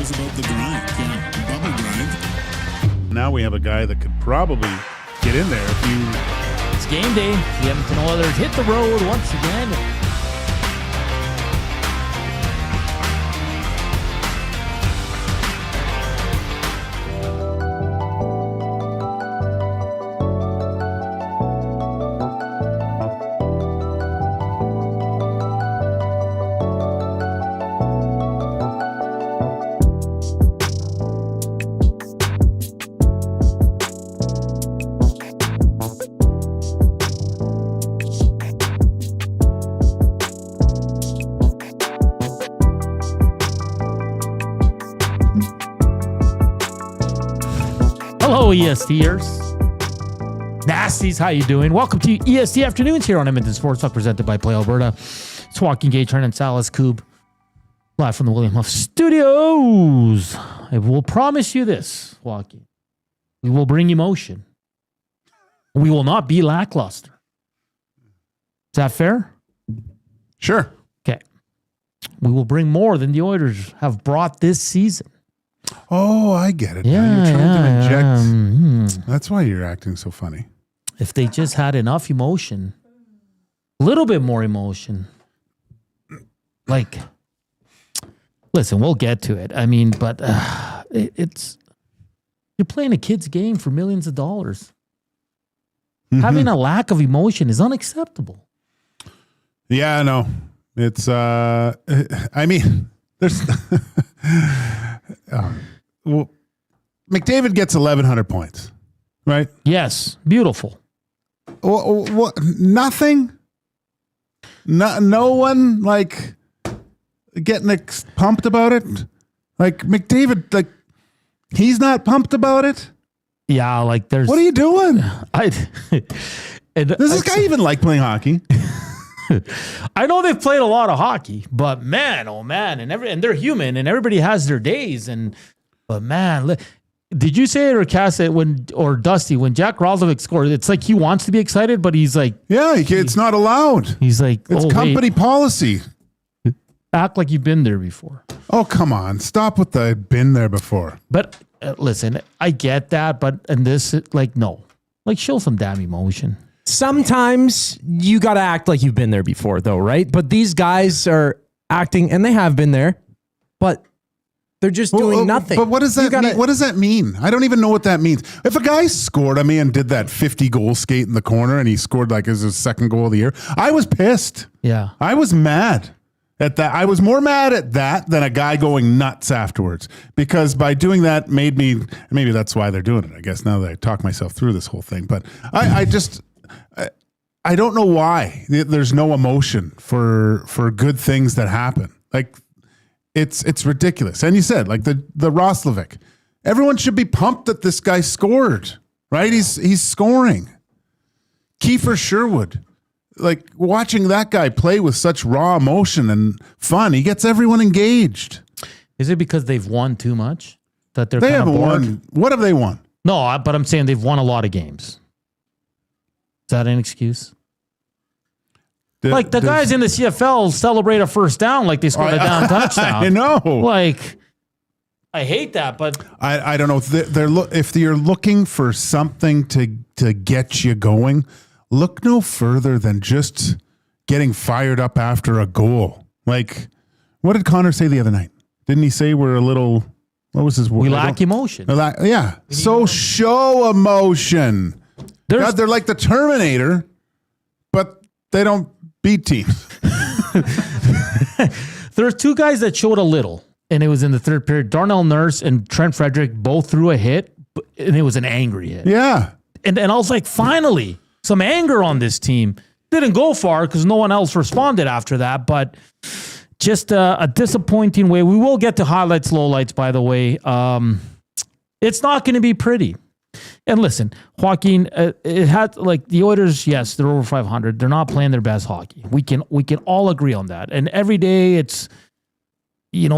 was about the grind. Yeah, the bubble grind. Now we have a guy that could probably get in there if you... It's game day. The Edmonton Oilers hit the road once again. Hello, ESTers. Nasties, how you doing? Welcome to EST Afternoons here on Edmonton Sports Talk, presented by Play Alberta. It's Joaquin Gage, Hernan Salas, Coob, live from the William Huff Studios. I will promise you this, Joaquin. We will bring emotion. We will not be lackluster. Is that fair? Sure. Okay. We will bring more than the Oilers have brought this season. Oh, I get it. Yeah, now you're trying to inject. yeah. That's why you're acting so funny. If they just had enough emotion, a little bit more emotion. Like, listen, we'll get to it. I mean, but it's you're playing a kid's game for millions of dollars. Mm-hmm. Having a lack of emotion is unacceptable. Yeah, no. It's I mean, there's well, McDavid gets 1,100 points, right? Yes, beautiful. What? Nothing. No one like getting pumped about it. Like McDavid, like he's not pumped about it. Yeah, like there's. What are you doing? Does this guy even like playing hockey? I know they've played a lot of hockey, but man, oh man, and they're human, and everybody has their days. But man, did you say it or Cass it or Dusty when Jack Roslovic scored? It's like he wants to be excited, but he's like, yeah, it's not allowed. He's like, it's company policy. Act like you've been there before. Oh, come on, stop with the been there before. But listen, I get that, but in this, like, no, like show some damn emotion. Sometimes you got to act like you've been there before, though, right? But these guys are acting, and they have been there, but they're just doing nothing. But what does that mean? What does that mean? I don't even know what that means. If a guy scored on me and did that 50-goal skate in the corner, and he scored like as his second goal of the year, I was pissed. Yeah. I was mad at that. I was more mad at that than a guy going nuts afterwards, because by doing that maybe that's why they're doing it, I guess, now that I talk myself through this whole thing. But I don't know why there's no emotion for good things that happen. Like it's ridiculous. And you said like the Roslovic, everyone should be pumped that this guy scored, right? He's scoring. Kiefer Sherwood, like watching that guy play with such raw emotion and fun, he gets everyone engaged. Is it because they've won too much that they haven't bored? won? What have they won? No, but I'm saying they've won a lot of games. Is that an excuse? Like the guys in the CFL celebrate a first down like they scored a down touchdown. I know. Like, I hate that, but I don't know if you're looking for something to get you going, look no further than just getting fired up after a goal. Like, what did Connor say the other night? Didn't he say we're a little? What was his word? We lack emotion. Yeah. So show emotion. God, they're like the Terminator, but they don't beat teams. There's two guys that showed a little, and it was in the third period. Darnell Nurse and Trent Frederick both threw a hit, and it was an angry hit. Yeah. And I was like, finally, some anger on this team. Didn't go far because no one else responded after that, but just a disappointing way. We will get to highlights, lowlights, by the way. It's not going to be pretty. And listen, Joaquin, it had like the Oilers. Yes, they're over 500. They're not playing their best hockey. We can all agree on that. And every day, it's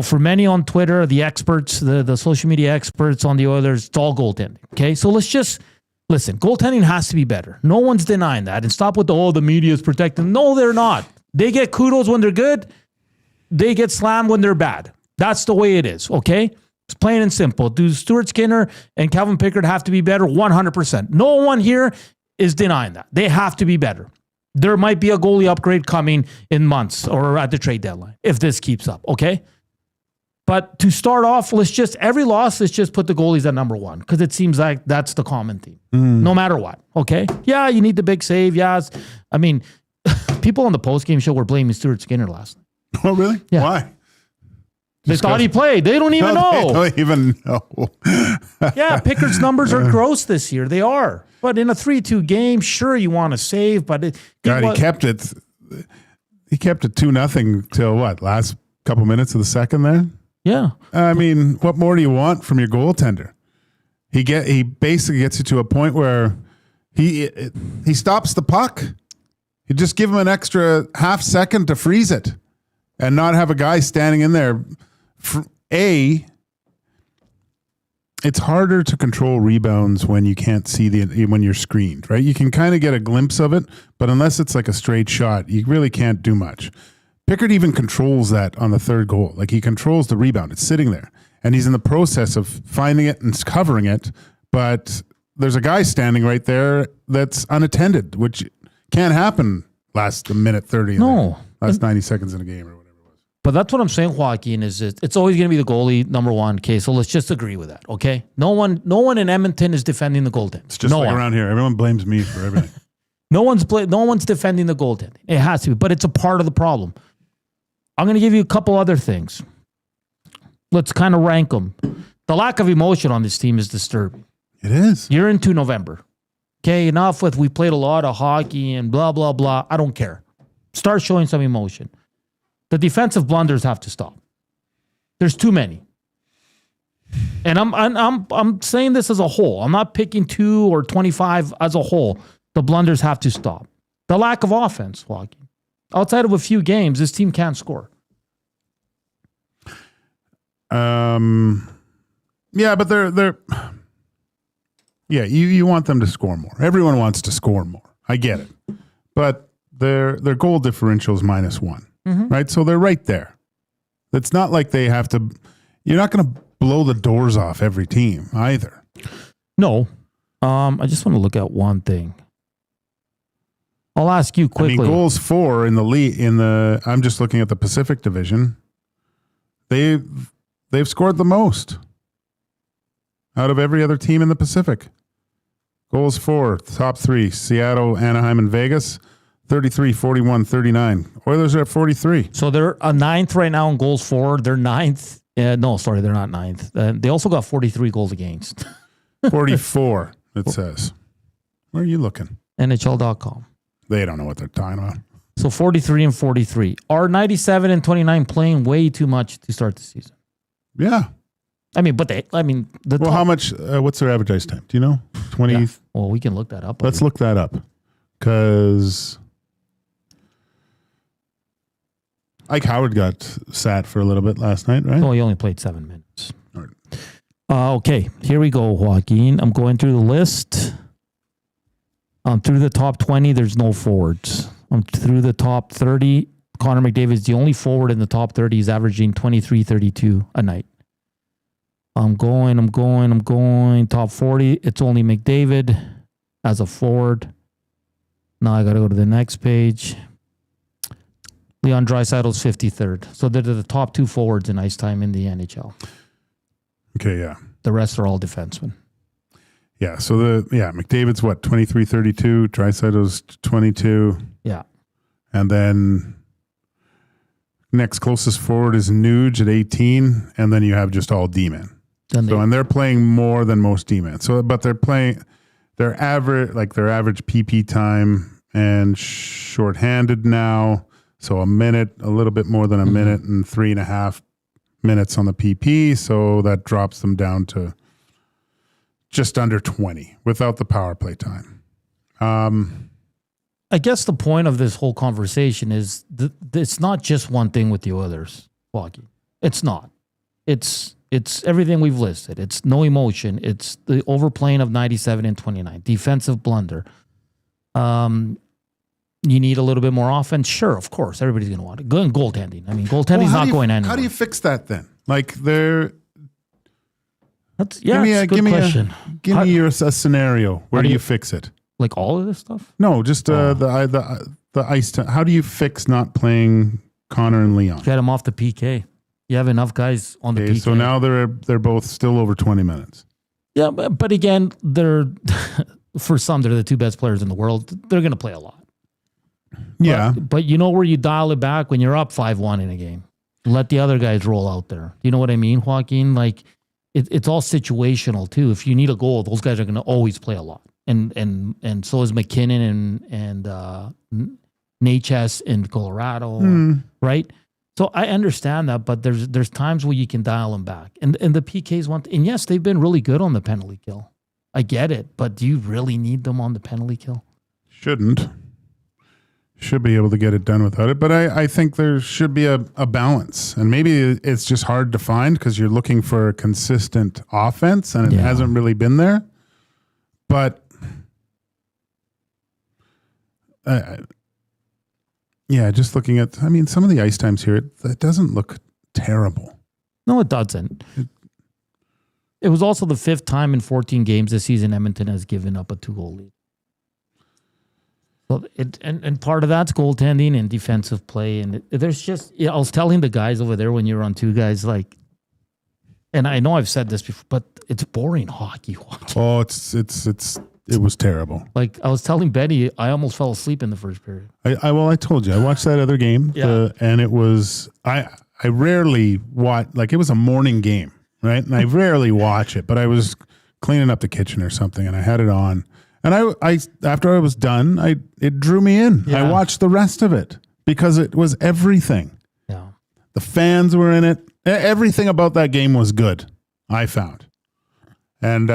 for many on Twitter, the experts, the social media experts on the Oilers, it's all goaltending. Okay, so let's just listen. Goaltending has to be better. No one's denying that. And stop with the media is protecting. No, they're not. They get kudos when they're good. They get slammed when they're bad. That's the way it is. Okay. It's plain and simple. Do Stuart Skinner and Calvin Pickard have to be better? 100%. No one here is denying that. They have to be better. There might be a goalie upgrade coming in months or at the trade deadline if this keeps up, okay? But to start off, let's just put the goalies at number one because it seems like that's the common theme, no matter what, okay? Yeah, you need the big save, yes. I mean, people on the postgame show were blaming Stuart Skinner last night. Oh, really? Yeah. Why? They thought he played. They don't even know. They don't even know. Yeah, Pickard's numbers are gross this year. They are. But in a 3-2 game, sure, you want to save, but he kept it. He kept it 2-0 till what? Last couple minutes of the second there? Yeah. I mean, what more do you want from your goaltender? He basically gets you to a point where he stops the puck. You just give him an extra half second to freeze it and not have a guy standing in there. It's harder to control rebounds when you can't see when you're screened, right? You can kind of get a glimpse of it, but unless it's like a straight shot, you really can't do much. Pickard even controls that on the third goal. Like he controls the rebound. It's sitting there and he's in the process of finding it and covering it. But there's a guy standing right there that's unattended, which can't happen last minute 30. No. Last 90 seconds in a game or whatever it was. But that's what I'm saying, Joaquin, is it's always going to be the goalie, number one. Okay, so let's just agree with that, okay? No one in Edmonton is defending the goaltending. It's just around here. Everyone blames me for everything. No one's defending the goaltending. It has to be, but it's a part of the problem. I'm going to give you a couple other things. Let's kind of rank them. The lack of emotion on this team is disturbing. It is. You're into November. Okay, enough with we played a lot of hockey and blah, blah, blah. I don't care. Start showing some emotion. The defensive blunders have to stop. There's too many. And I'm saying this as a whole. I'm not picking 2 or 25 as a whole. The blunders have to stop. The lack of offense, Joaquin. Outside of a few games, this team can't score. Yeah, but they're yeah, you want them to score more. Everyone wants to score more. I get it. But their goal differential is -1. Right? So they're right there. It's not like they have to you're not going to blow the doors off every team either. No. I just want to look at one thing. I'll ask you quickly. I mean, goals for in the league I'm just looking at the Pacific Division. They've scored the most out of every other team in the Pacific. Goals for top 3, Seattle, Anaheim, and Vegas, 33, 41, 39. Oilers are at 43. So they're a 9th right now in goals for. They're 9th. No, sorry, they're not 9th. They also got 43 goals against. 44, it says. Where are you looking? NHL.com. They don't know what they're talking about. So 43 and 43. Are 97 and 29 playing way too much to start the season? Yeah. How much, what's their average ice time? Do you know? 20? Yeah. Well, we can look that up. Let's look that up. Because Ike Howard got sat for a little bit last night, right? Oh, he only played 7 minutes. All right. Okay, here we go, Joaquin. I'm going through the list. Through the top 20, there's no forwards. Through the top 30, Connor McDavid's the only forward in the top 30. He's averaging 23-32 a night. I'm going. Top 40, it's only McDavid as a forward. Now I got to go to the next page. Leon Draisaitl's 53rd. So they're the top 2 forwards in ice time in the NHL. Okay, yeah. The rest are all defensemen. Yeah, so McDavid's what, 23-32, Draisaitl's 22. Yeah. And then next closest forward is Nuge at 18, and then you have just all D-men. And they're playing more than most D-men. So, but they're playing their average PP time and shorthanded now. So a little bit more than a minute and 3.5 minutes on the PP. So that drops them down to just under 20 without the power play time. I guess the point of this whole conversation is it's not just one thing with the Oilers, Joaquin. It's not. It's everything we've listed. It's no emotion. It's the overplaying of 97 and 29. Defensive blunder. You need a little bit more offense. Sure, of course. Everybody's going to want it. Goaltending. I mean, goaltending's not going anywhere. How do you fix that then? Like That's a good question. Give me a scenario. Where do you fix it? Like all of this stuff? No, just the ice time. How do you fix not playing Connor and Leon? Get them off the PK. You have enough guys on the PK. So now they're both still over 20 minutes. Yeah, but again, they're for some, they're the two best players in the world. They're going to play a lot. Yeah. But you know where you dial it back when you're up 5-1 in a game. Let the other guys roll out there. You know what I mean, Joaquin? Like, it's all situational, too. If you need a goal, those guys are going to always play a lot. And so is McKinnon and Natchez in Colorado, right? So I understand that, but there's times where you can dial them back. And the PKs want, and yes, they've been really good on the penalty kill. I get it, but do you really need them on the penalty kill? Shouldn't. Should be able to get it done without it. But I think there should be a balance. And maybe it's just hard to find because you're looking for a consistent offense and it hasn't really been there. But just looking at, some of the ice times here, it doesn't look terrible. No, it doesn't. It was also the 5th time in 14 games this season Edmonton has given up a 2-goal lead. So and part of that's goaltending and defensive play. And there's just, I was telling the guys over there when you were on 2 guys, like, and I know I've said this before, but it's boring hockey watching. Oh, it was terrible. Like I was telling Benny, I almost fell asleep in the first period. I told you, I watched that other game, and it was I rarely watch, like it was a morning game, right? And I rarely watch it, but I was cleaning up the kitchen or something, and I had it on, and I after I was done, it drew me in. Yeah. I watched the rest of it because it was everything. Yeah, the fans were in it. Everything about that game was good, I found, and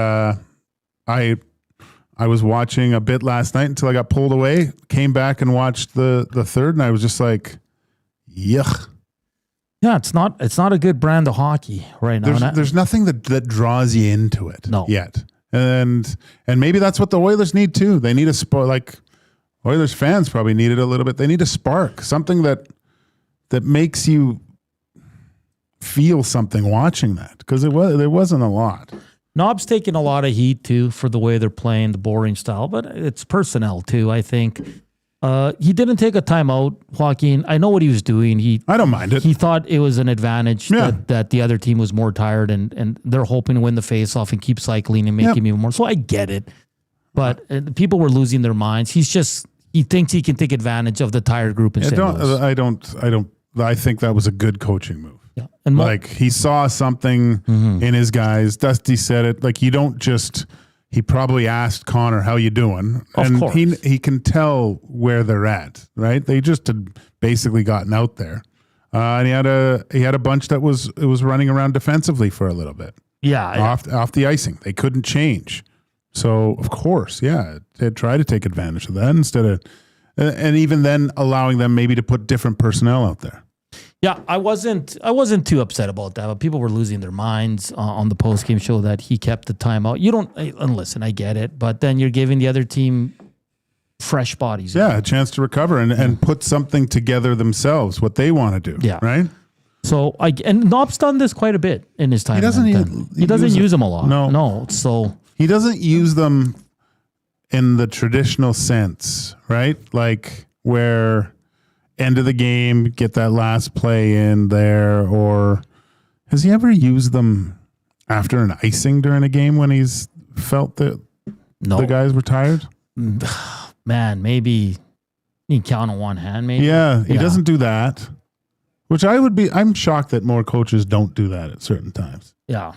I was watching a bit last night until I got pulled away, came back and watched the third, and I was just like, yuck. Yeah, it's not a good brand of hockey right now. There's nothing that draws you into it yet. And maybe that's what the Oilers need too. They need a spark, like Oilers fans probably need it a little bit. They need a spark, something that makes you feel something watching that, because there wasn't a lot. Knob's taking a lot of heat, too, for the way they're playing, the boring style, but it's personnel, too, I think. He didn't take a timeout, Joaquin. I know what he was doing. I don't mind it. He thought it was an advantage that the other team was more tired, and they're hoping to win the faceoff and keep cycling and make him even more. So I get it. But people were losing their minds. He thinks he can take advantage of the tired group in St. Louis. I think that was a good coaching move. Yeah. And like he saw something in his guys. Dusty said it. Like he probably asked Connor, how you doing? Of course. He can tell where they're at, right? They just had basically gotten out there. And he had a bunch that was running around defensively for a little bit. Yeah. Off the icing. They couldn't change. So of course, they'd try to take advantage of that instead of, and even then allowing them maybe to put different personnel out there. Yeah, I wasn't too upset about that, but people were losing their minds on the post-game show that he kept the timeout. You don't, and listen, I get it, but then you're giving the other team fresh bodies. Yeah, a chance to recover and put something together themselves, what they want to do. Yeah. Right? So, and Knob's done this quite a bit in his time. He doesn't use them a lot. No. So he doesn't use them in the traditional sense, right? Like where end of the game, get that last play in there, or has he ever used them after an icing during a game when he's felt that the guys were tired? Man, maybe you can count on one hand, maybe. Yeah, he doesn't do that, which I'm shocked that more coaches don't do that at certain times. Yeah.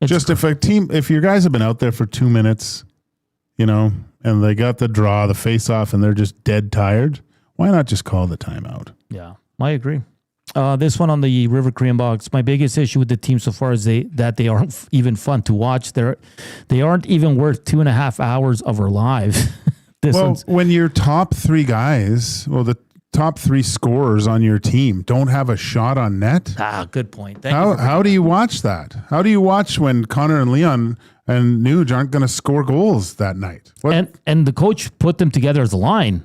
Just if your guys have been out there for 2 minutes, and they got the draw, the face off, and they're just dead tired, why not just call the timeout? Yeah, I agree. This one on the River Cree box. My biggest issue with the team so far is that they aren't even fun to watch. They aren't even worth 2.5 hours of our lives. When your top 3 guys, the top 3 scorers on your team don't have a shot on net. Good point. How do you watch that? How do you watch when Connor and Leon and Nuge aren't going to score goals that night? And the coach put them together as a line.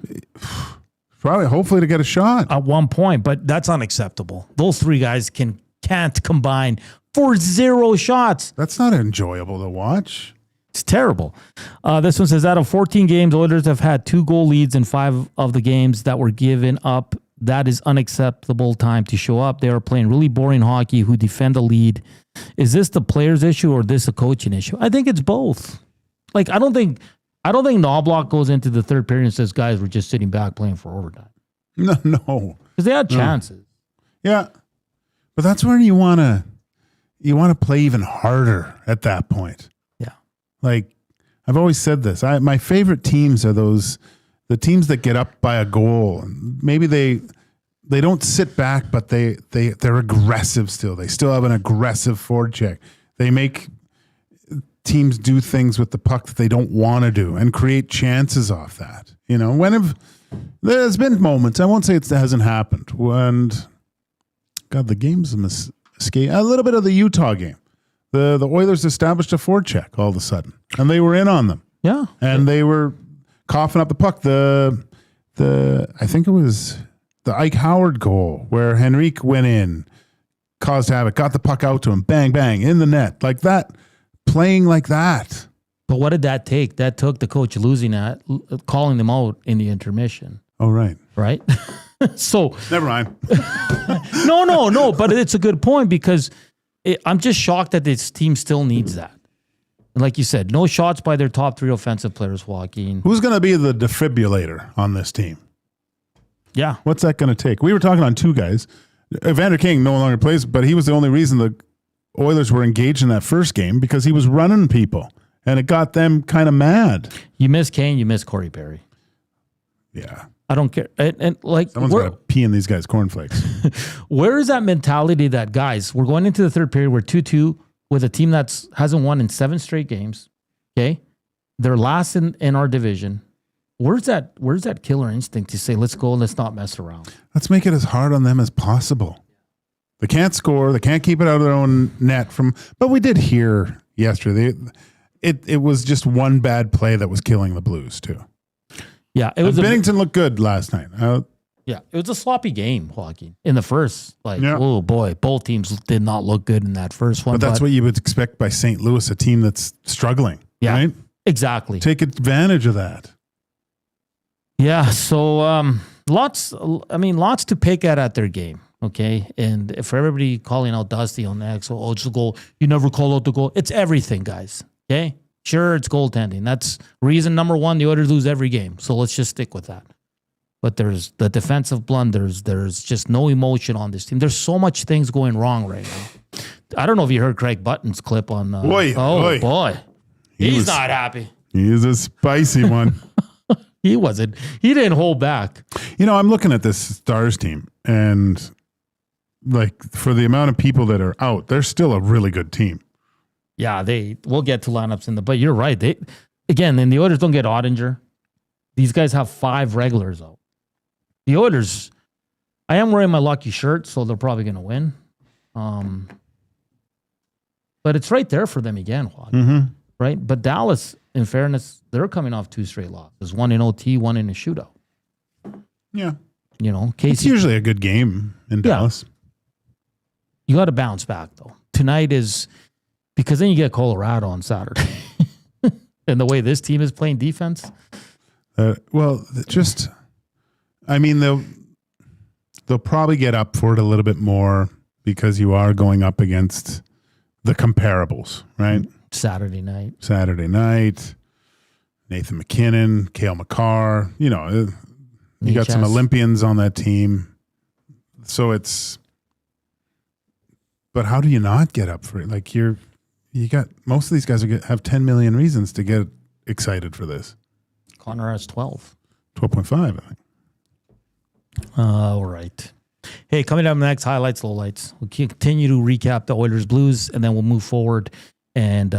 Probably, hopefully, to get a shot at one point, but that's unacceptable. Those 3 guys can't combine for 0 shots. That's not enjoyable to watch. It's terrible. This one says, out of 14 games, Oilers have had 2 goal leads in 5 of the games that were given up. That is unacceptable time to show up. They are playing really boring hockey who defend the lead. Is this the player's issue or this a coaching issue? I think it's both. Like, I don't think Knobloch goes into the third period and says, guys, we're just sitting back playing for overtime. No. Because they had chances. Yeah. But that's where you want to play even harder at that point. Yeah. Like, I've always said this. My favorite teams are the teams that get up by a goal. Maybe they don't sit back, but they're aggressive still. They still have an aggressive forecheck. They make teams do things with the puck that they don't want to do and create chances off that. You know, there's been moments, I won't say it hasn't happened, when the game's escape. A little bit of the Utah game. The Oilers established a forecheck all of a sudden, and they were in on them. Yeah. And they were coughing up the puck. I think it was the Ike Howard goal where Henrique went in, caused havoc, got the puck out to him, bang, bang, in the net. Like that, playing like that. But what did that take? That took the coach calling them out in the intermission. Oh, right. Right? So never mind. No. But it's a good point because I'm just shocked that this team still needs that. And like you said, no shots by their top 3 offensive players, Joaquin. Who's going to be the defibrillator on this team? Yeah. What's that going to take? We were talking on 2 guys. Evander King no longer plays, but he was the only reason the Oilers were engaged in that first game because he was running people, and it got them kind of mad. You miss Kane, you miss Corey Perry. Yeah. I don't care. And like, someone's got to pee in these guys' cornflakes. Where is that mentality that, guys, we're going into the third period, we're 2-2 with a team that hasn't won in 7 straight games. Okay. They're last in our division. Where's that killer instinct to say, let's go, let's not mess around? Let's make it as hard on them as possible. They can't score. They can't keep it out of their own net but we did hear yesterday, it was just one bad play that was killing the Blues too. Yeah. It was Bennington looked good last night. Yeah. It was a sloppy game, Joaquin, in the first. Oh boy, both teams did not look good in that first one. But that's what you would expect by St. Louis, a team that's struggling. Yeah, right? Exactly. Take advantage of that. Yeah, so lots to pick at their game, okay? And for everybody calling out Dusty on X, it's a goal. You never call out the goal. It's everything, guys, okay? Sure, it's goaltending. That's reason number 1 the Oilers lose every game, so let's just stick with that. But there's the defensive blunders. There's just no emotion on this team. There's so much things going wrong right now. I don't know if you heard Craig Button's clip on... boy. He's not happy. He's a spicy one. He wasn't. He didn't hold back. You know, I'm looking at this Stars team, and like for the amount of people that are out, they're still a really good team. Yeah, we'll get to lineups but you're right. The Oilers don't get Ottinger. These guys have 5 regulars out. The Oilers, I am wearing my lucky shirt, so they're probably going to win. But it's right there for them again, right? But Dallas, in fairness, they're coming off 2 straight losses, 1 in OT, 1 in a shootout. Yeah. You know, Casey. It's usually a good game in Dallas. You got to bounce back, though. Tonight is, because then you get Colorado on Saturday. And the way this team is playing defense. They'll probably get up for it a little bit more because you are going up against the comparables, right? Saturday night. Nathan McKinnon, Cale Makar, you got some Olympians on that team. So but how do you not get up for it? Like you got, most of these guys have 10 million reasons to get excited for this. Connor has 12. 12.5, I think. All right. Hey, coming up next, highlights, lowlights. We'll continue to recap the Oilers Blues, and then we'll move forward and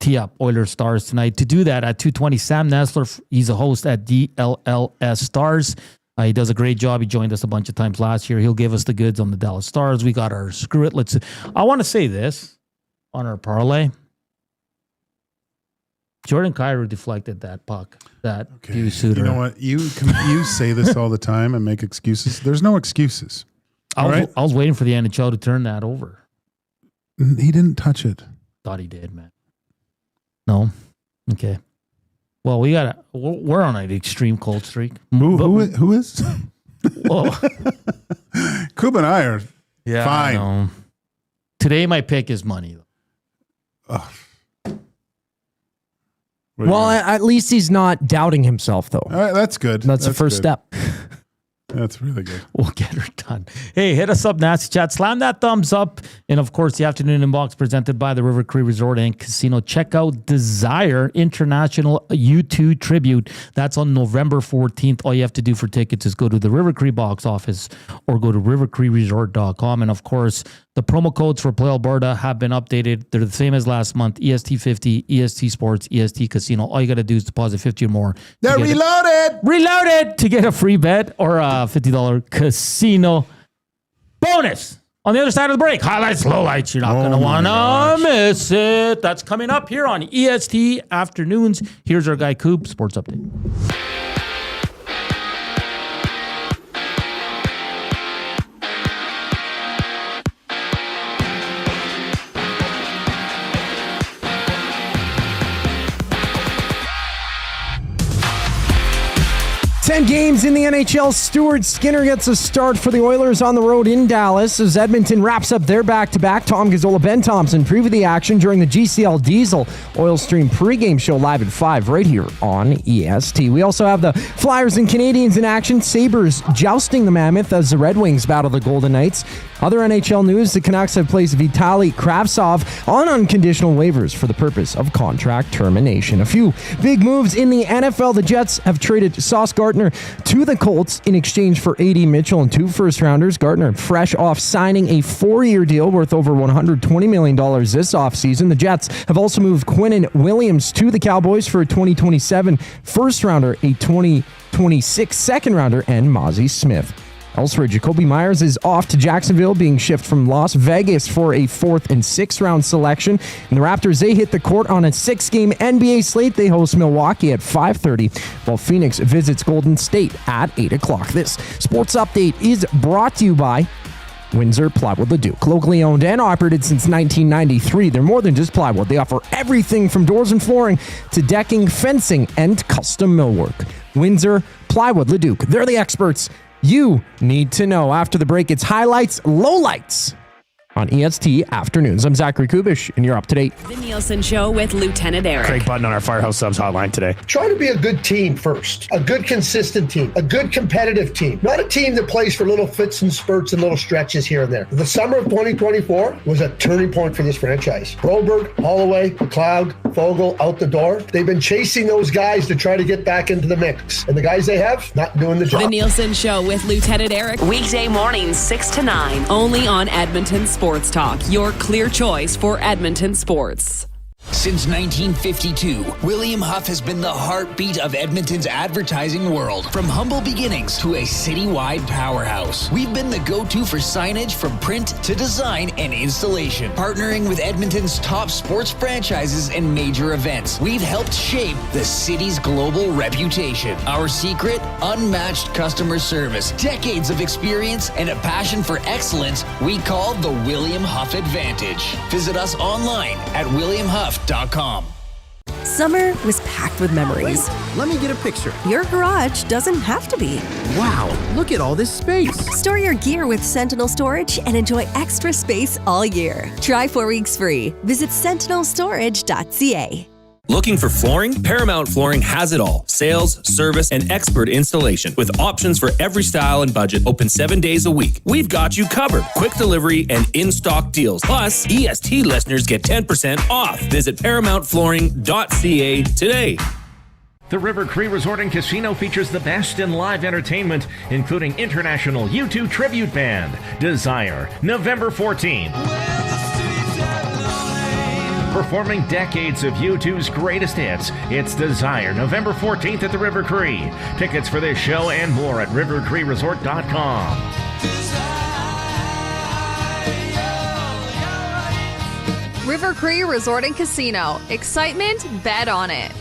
tee up Oilers Stars tonight. To do that, at 2:20, Sam Nestler, he's a host at DLLS Stars. He does a great job. He joined us a bunch of times last year. He'll give us the goods on the Dallas Stars. We got our screw it. I want to say this on our parlay. Jordan Kyrou deflected that puck. Hugh Suter. You know what? You say this all the time and make excuses. There's no excuses. I was waiting for the NHL to turn that over. He didn't touch it. Thought he did, man. No? Okay. Well, we're on an extreme cold streak. Who is? Oh. Coop and I are fine. I know. Today, my pick is money. Well, at least he's not doubting himself, though. All right, that's good. That's the first step. That's really good. We'll get her done. Hey, hit us up, Nasty Chat. Slam that thumbs up. And, of course, the Afternoon Inbox presented by the River Cree Resort and Casino. Check out Desire International U2 Tribute. That's on November 14th. All you have to do for tickets is go to the River Cree box office or go to rivercreeresort.com. And, of course, the promo codes for Play Alberta have been updated. They're the same as last month. EST50, EST Sports, EST Casino. All you got to do is deposit 50 or more. They're reloaded. Reloaded to get a free bet or a $50 casino bonus. On the other side of the break, highlights, lowlights. You're not going to want to miss it. That's coming up here on EST Afternoons. Here's our guy, Coop, Sports Update. 10 games in the NHL. Stuart Skinner gets a start for the Oilers on the road in Dallas as Edmonton wraps up their back-to-back. Tom Gazzola, Ben Thompson preview the action during the GCL Diesel Oil Stream pregame show live at 5 right here on EST. We also have the Flyers and Canadians in action. Sabres jousting the Mammoth as the Red Wings battle the Golden Knights. Other NHL news, the Canucks have placed Vitaly Kravtsov on unconditional waivers for the purpose of contract termination. A few big moves in the NFL. The Jets have traded Sauce Gardner to the Colts in exchange for A.D. Mitchell and 2 first-rounders. Gardner fresh off signing a 4-year deal worth over $120 million this offseason. The Jets have also moved Quinnen Williams to the Cowboys for a 2027 first-rounder, a 2026 second-rounder, and Mozzie Smith. Elsewhere, Jacoby Myers is off to Jacksonville, being shipped from Las Vegas for a 4th and 6th round selection. And the Raptors, they hit the court on a 6-game NBA slate. They host Milwaukee at 5:30, while Phoenix visits Golden State at 8 o'clock. This sports update is brought to you by Windsor Plywood Leduc. Locally owned and operated since 1993. They're more than just plywood. They offer everything from doors and flooring to decking, fencing, and custom millwork. Windsor Plywood Leduc. They're the experts you need to know. After the break, it's highlights, lowlights on EST Afternoons. I'm Zachary Kubish, and you're up to date. The Nielsen Show with Lieutenant Eric. Craig Button on our Firehouse Subs hotline today. Try to be a good team first. A good, consistent team. A good, competitive team. Not a team that plays for little fits and spurts and little stretches here and there. The summer of 2024 was a turning point for this franchise. Broberg, Holloway, McLeod, Fogle, out the door. They've been chasing those guys to try to get back into the mix. And the guys they have, not doing the job. The Nielsen Show with Lieutenant Eric. Weekday mornings, 6 to 9. Only on Edmonton Sports Talk. Your clear choice for Edmonton sports. Since 1952, William Huff has been the heartbeat of Edmonton's advertising world. From humble beginnings to a citywide powerhouse, we've been the go-to for signage from print to design and installation. Partnering with Edmonton's top sports franchises and major events, we've helped shape the city's global reputation. Our secret? Unmatched customer service, decades of experience, and a passion for excellence we call the William Huff Advantage. Visit us online at williamhuff.com. Summer was packed with memories. Wait, let me get a picture. Your garage doesn't have to be. Wow, look at all this space. Store your gear with Sentinel Storage and enjoy extra space all year. Try 4 weeks free. Visit sentinelstorage.ca. Looking for flooring? Paramount Flooring has it all. Sales, service, and expert installation. With options for every style and budget, open 7 days a week. We've got you covered. Quick delivery and in-stock deals. Plus, EST listeners get 10% off. Visit ParamountFlooring.ca today. The River Cree Resort and Casino features the best in live entertainment, including international U2 tribute band, Desire, November 14th. Performing decades of U2's greatest hits, it's Desire, November 14th at the River Cree. Tickets for this show and more at rivercreeresort.com. River Cree Resort and Casino. Excitement, bet on it.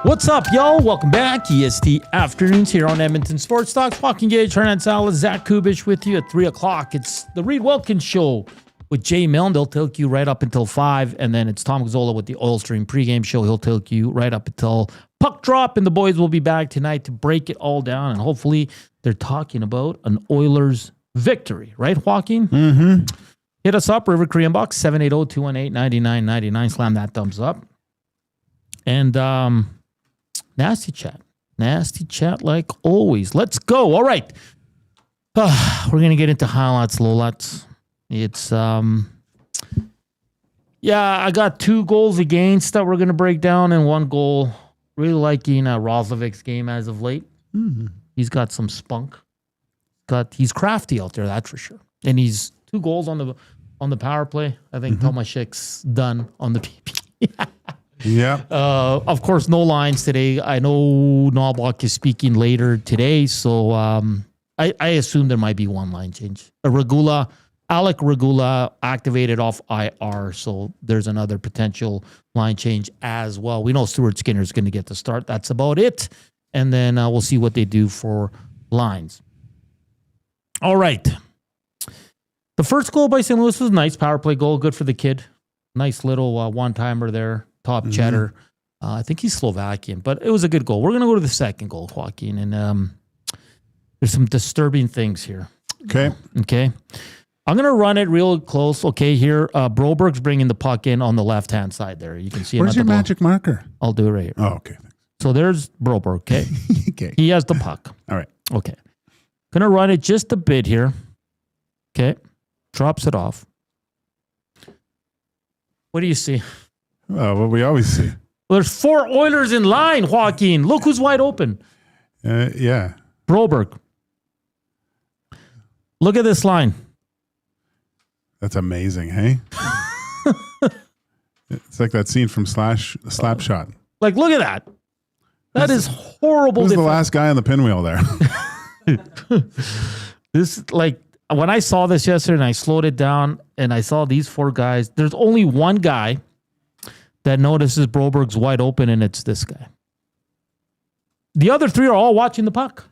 What's up, y'all? Welcome back. EST Afternoons here on Edmonton Sports Talk. Joaquin Gage, Hernan Salas, Zach Kubish with you at 3 o'clock. It's the Reed Wilkins Show with Jay Milne. They'll take you right up until 5. And then it's Tom Gazzola with the Oil Stream pregame show. He'll take you right up until puck drop. And the boys will be back tonight to break it all down. And hopefully they're talking about an Oilers victory. Right, Joaquin? Mm-hmm. Hit us up, River Korean Box, 780-218-9999. Slam that thumbs up. And nasty chat like always. Let's go. All right. We're going to get into highlights, lowlights. It's, I got 2 goals against that we're going to break down and 1 goal. Really liking Roslovic's game as of late. Mm-hmm. He's got some spunk. He's crafty out there, that's for sure. And he's 2 goals on the power play. I think Tomashek's done on the PP. Yeah. Of course, no lines today. I know Knobloch is speaking later today, so I assume there might be 1 line change. Alec Regula activated off IR, so there's another potential line change as well. We know Stuart Skinner is going to get the start. That's about it. And then we'll see what they do for lines. All right. The first goal by St. Louis was a nice power play goal. Good for the kid. Nice little one-timer there. Top cheddar. I think he's Slovakian, but it was a good goal. We're going to go to the second goal, Joaquin, and there's some disturbing things here. Okay. I'm going to run it real close. Okay, here, Broberg's bringing the puck in on the left-hand side there. You can see Where's your magic marker? I'll do it right here. Oh, okay. So there's Broberg, okay? Okay. He has the puck. All right. Okay. Going to run it just a bit here. Okay. Drops it off. What do you see? What we always see. Well, there's 4 Oilers in line, Joaquin. Look who's wide open. Yeah. Broberg. Look at this line. That's amazing, hey? It's like that scene from Slapshot. Like, look at that. That is horrible. Who's the last guy on the pinwheel there? This, like, when I saw this yesterday and I slowed it down and I saw these 4 guys, there's only 1 guy that notices Broberg's wide open, and it's this guy. The other 3 are all watching the puck.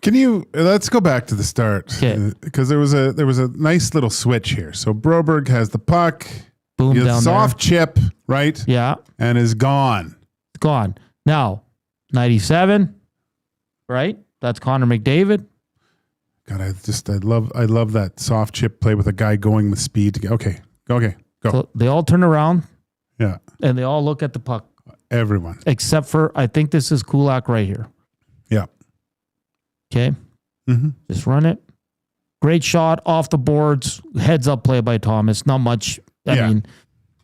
Let's go back to the start. Okay. Because there was a nice little switch here. So Broberg has the puck. Boom, he has down soft chip, right? Yeah. And is gone. It's gone. Now, 97, right? That's Connor McDavid. God, I love that soft chip play with a guy going with speed. Okay, go. So they all turn around. Yeah. And they all look at the puck. Everyone. Except for, I think this is Kulak right here. Yeah. Okay. Mm-hmm. Just run it. Great shot off the boards. Heads up play by Thomas. Not much. I mean,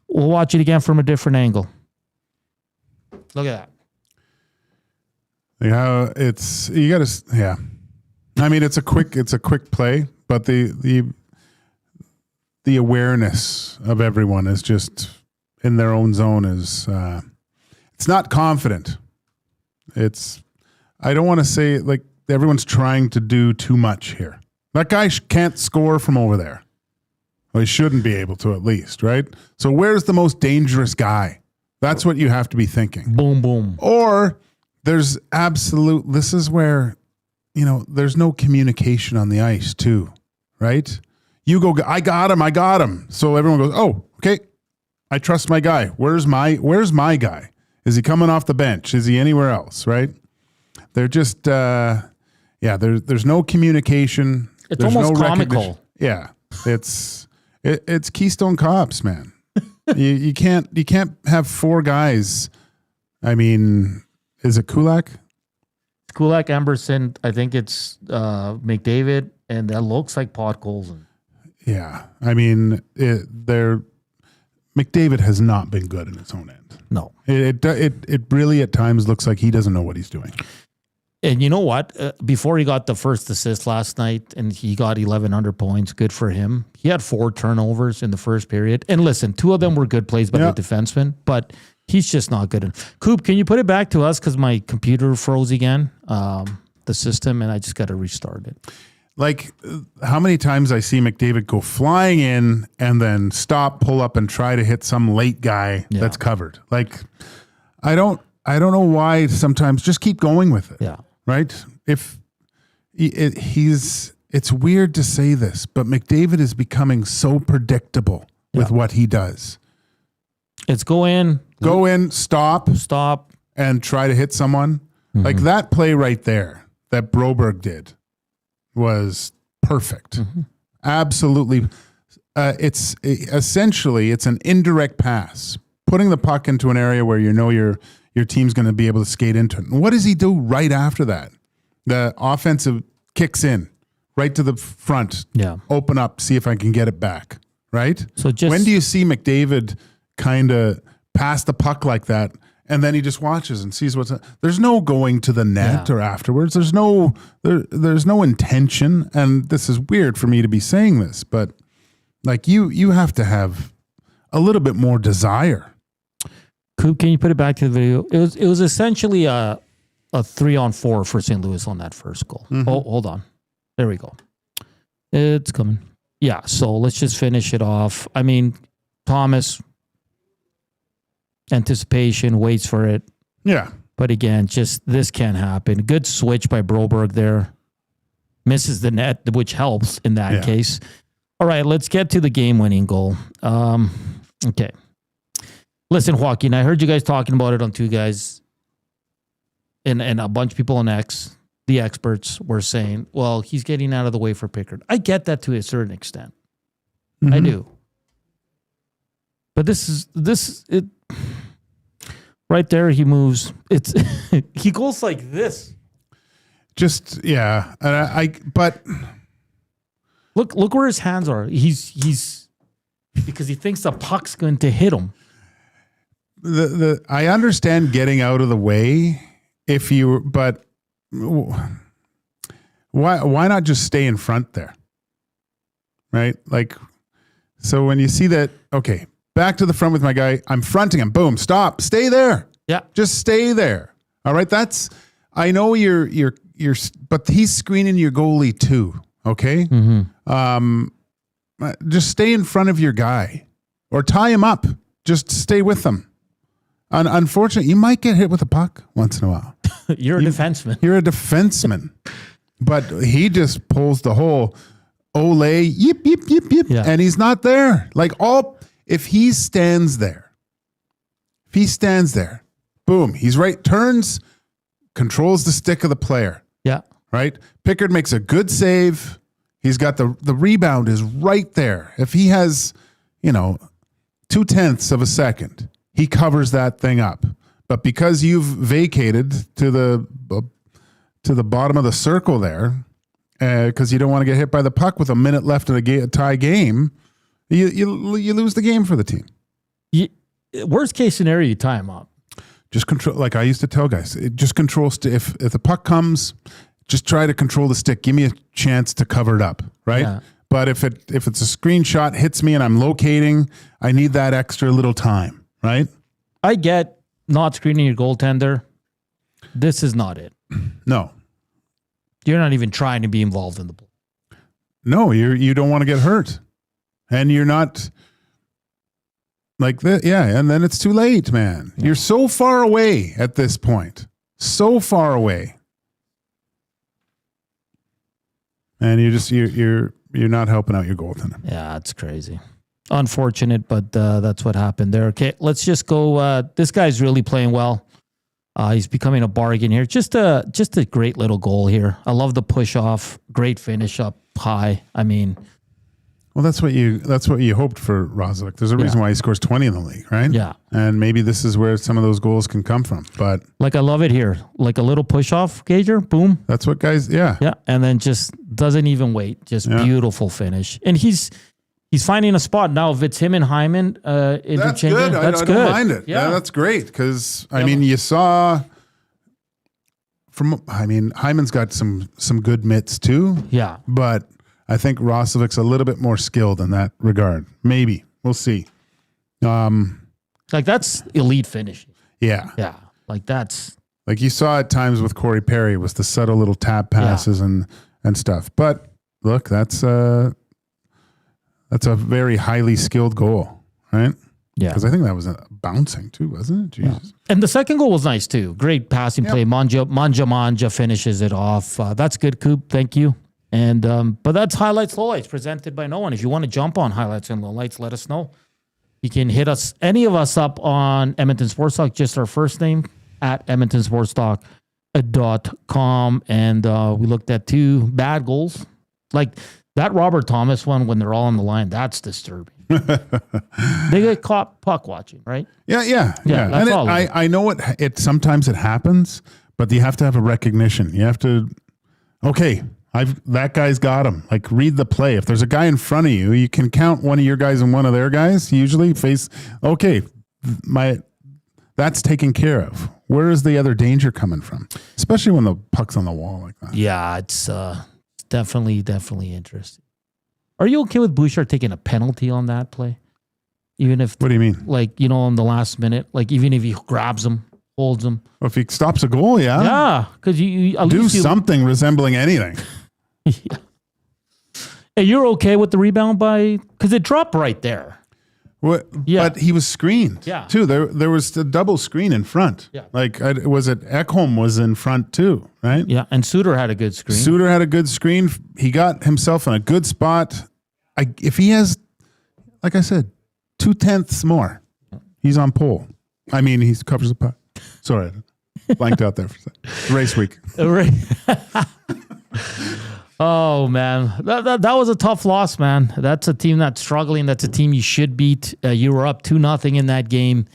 we'll watch it again from a different angle. Look at that. Yeah, I mean, it's a quick play, but the awareness of everyone is just in their own zone is it's not confident. I don't want to say like everyone's trying to do too much here. That guy can't score from over there. Well, he shouldn't be able to, at least, right? So where's the most dangerous guy? That's what you have to be thinking. Boom, boom. Or this is where, there's no communication on the ice too, right? You go, I got him. So everyone goes, oh, okay. I trust my guy. Where's my guy? Is he coming off the bench? Is he anywhere else, right? They're just, there's no communication. It's There's almost no comical. Yeah. It's Keystone Cops, man. you can't have 4 guys. I mean, is it Kulak? Kulak, Emberson. I think it's McDavid, and that looks like Podkolzin. Yeah, I mean, McDavid has not been good in its own end. No, it really at times looks like he doesn't know what he's doing. And you know what? Before he got the first assist last night, and he got 1,100 points, good for him. He had 4 turnovers in the first period. And listen, 2 of them were good plays by the defenseman, but he's just not good. Coop, can you put it back to us? Because my computer froze again, the system, and I just got to restart it. Like, how many times I see McDavid go flying in and then stop, pull up, and try to hit some late guy that's covered. Like, I don't I don't know why sometimes just keep going with it. Yeah. Right? If it's weird to say this, but McDavid is becoming so predictable with what he does. It's go in, stop, and try to hit someone. Mm-hmm. Like that play right there that Broberg did was perfect. Mm-hmm. Absolutely. It's an indirect pass, putting the puck into an area where you know your team's going to be able to skate into it. And what does he do right after that? The offensive kicks in right to the front. Yeah. Open up, see if I can get it back. Right? So when do you see McDavid kind of pass the puck like that, and then he just watches and sees there's no going to the net or afterwards. There's no intention. And this is weird for me to be saying this, but like you have to have a little bit more desire. Coop, can you put it back to the video? It was essentially a 3-on-4 for St. Louis on that first goal. Mm-hmm. Oh, hold on. There we go. It's coming. Yeah, so let's just finish it off. I mean, Thomas, anticipation, waits for it. Yeah. But again, just this can't happen. Good switch by Broberg there. Misses the net, which helps in that case. All right, let's get to the game-winning goal. Okay. Listen, Joaquin, I heard you guys talking about it on Two Guys, and a bunch of people on X, the experts, were saying, well, he's getting out of the way for Pickard. I get that to a certain extent. Mm-hmm. I do. But this is it. Right there, he moves. It's he goes like this. Just but look where his hands are. He's because he thinks the puck's going to hit him. I understand getting out of the way but why not just stay in front there? Right? Like, so when you see that, okay, back to the front with my guy, I'm fronting him. Boom, stop, stay there. Yeah. Just stay there. All right. I know you're, but he's screening your goalie too. Okay. Mm-hmm. Just stay in front of your guy or tie him up. Just stay with him. Unfortunately, you might get hit with a puck once in a while. You're a defenseman. You're a defenseman. But he just pulls the whole Ole, yip, yip, yip, yip, and he's not there. Like if he stands there, boom, he's right, turns, controls the stick of the player. Yeah. Right? Pickard makes a good save. He's got the rebound is right there. If he has, 0.2 of a second, he covers that thing up. But because you've vacated to the bottom of the circle there, because you don't want to get hit by the puck with a minute left in a tie game, you lose the game for the team. Worst case scenario, you tie him up. Just control, like I used to tell guys, just control. If the puck comes, just try to control the stick. Give me a chance to cover it up, right? Yeah. But if it's a screenshot, hits me and I'm locating, I need that extra little time, right? I get not screening your goaltender. This is not it. No. You're not even trying to be involved in the play. No, you don't want to get hurt. And you're not like that. Yeah, and then it's too late, man. Yeah. You're so far away at this point. So far away. And you're not helping out your goaltender. Yeah, it's crazy. Unfortunate, but that's what happened there. Okay, let's just go. This guy's really playing well. He's becoming a bargain here. Just a great little goal here. I love the push off. Great finish up high. I mean, well, that's what you hoped for Roslovic. There's a reason why he scores 20 in the league, right? Yeah. And maybe this is where some of those goals can come from. But like, I love it here. Like a little push off, Gager. Boom. That's what guys. Yeah. Yeah, and then just doesn't even wait. Just beautiful finish. And he's finding a spot now. If it's him and Hyman, that's good. I don't mind it. Yeah, that's great because I mean, you saw Hyman's got some good mitts too. Yeah, but I think Roslovic's a little bit more skilled in that regard. Maybe we'll see. Like that's elite finishing. Yeah, yeah. Like that's like you saw at times with Corey Perry was the subtle little tap passes and stuff. But look, that's a very highly skilled goal, right? Yeah. Because I think that was a bouncing too, wasn't it? Jesus. And the second goal was nice too. Great passing play. Manja finishes it off. That's good, Coop. Thank you. And but that's highlights, lowlights presented by no one. If you want to jump on highlights and lowlights, let us know. You can hit us, any of us, up on Edmonton Sports Talk, just our first name at EdmontonSportsTalk.com. And we looked at 2 bad goals, like that Robert Thomas one when they're all on the line. That's disturbing. They get caught puck watching, right? Yeah. That's And all I know it. Sometimes it happens, but you have to have a recognition. You have to. Okay. That guy's got him. Like, read the play. If there's a guy in front of you, you can count one of your guys and one of their guys. Usually, that's taken care of. Where is the other danger coming from? Especially when the puck's on the wall like that. Yeah, it's definitely interesting. Are you okay with Bouchard taking a penalty on that play? Even if, what do you mean? Like, in the last minute, like even if he grabs him, holds him. Well, if he stops a goal, yeah. Yeah, because you at do least something resembling anything. Yeah. Hey, you're okay with the rebound because it dropped right there. What? Yeah. But he was screened. Yeah. Too. There was a double screen in front. Yeah. Like, Ekholm was in front too, right? Yeah. And Suter had a good screen. Suter had a good screen. He got himself in a good spot. If he has, like I said, 0.2 more, he's on pole. I mean, he covers the puck. Sorry, I blanked out there for a second. Race week. Oh, man. That was a tough loss, man. That's a team that's struggling. That's a team you should beat. You were up 2-0 in that game.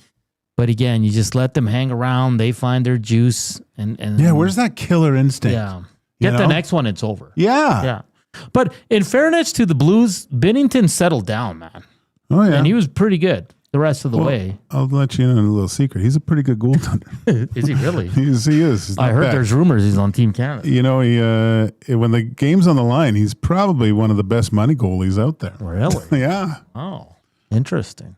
But again, you just let them hang around. They find their juice. And yeah, where's that killer instinct? Yeah. Get the next one, it's over. Yeah. Yeah. But in fairness to the Blues, Binnington settled down, man. Oh, yeah. And he was pretty good the rest of the way. I'll let you in on a little secret. He's a pretty good goaltender. Is he really? He is. I heard there's rumors he's on Team Canada. When the game's on the line, he's probably one of the best money goalies out there. Really? Yeah. Oh, interesting.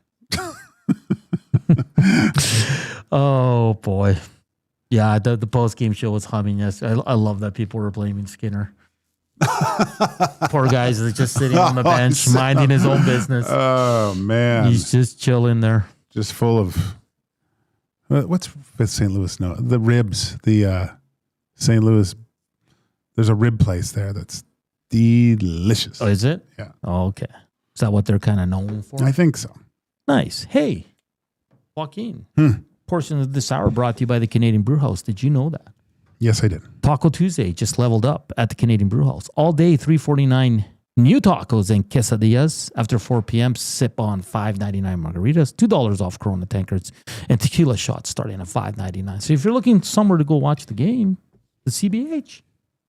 Oh, boy. Yeah, the post-game show was humming. Yes, I love that people were blaming Skinner. Poor guy's just sitting on the bench, minding his own business. Oh, man. He's just chilling there. Just full of, what's with St. Louis? No, the ribs. The St. Louis, there's a rib place there that's delicious. Oh, is it? Yeah. Oh, okay. Is that what they're kind of known for? I think so. Nice. Hey, Joaquin. Portion of this hour brought to you by the Canadian Brew House. Did you know that? Yes, I did. Taco Tuesday just leveled up at the Canadian Brew House. All day, $3.49 new tacos and quesadillas. After 4 p.m., sip on $5.99 margaritas, $2 off Corona tankards, and tequila shots starting at $5.99. So if you're looking somewhere to go watch the game, the CBH.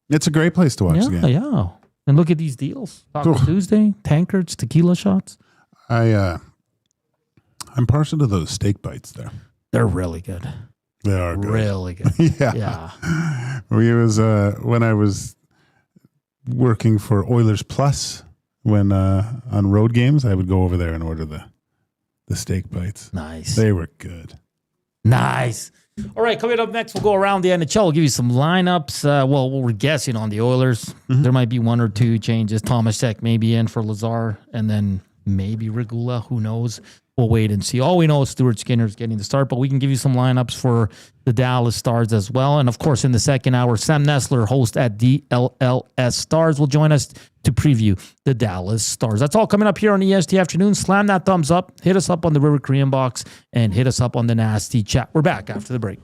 It's a great place to watch the game. Yeah. And look at these deals. Taco Tuesday, tankards, tequila shots. I'm partial to those steak bites there. They're really good. They are good. Really good. Yeah. When I was working for Oilers Plus, when on road games, I would go over there and order the steak bites. Nice. They were good. Nice. All right, coming up next, we'll go around the NHL. We'll give you some lineups. We're guessing on the Oilers. Mm-hmm. There might be 1 or 2 changes. Thomas Ek may be in for Lazar, and then maybe Regula. Who knows? We'll wait and see. All we know is Stuart Skinner is getting the start, but we can give you some lineups for the Dallas Stars as well. And, of course, in the second hour, Sam Nestler, host at DLLS Stars, will join us to preview the Dallas Stars. That's all coming up here on EST Afternoon. Slam that thumbs up. Hit us up on the River Korean box and hit us up on the Nasty Chat. We're back after the break.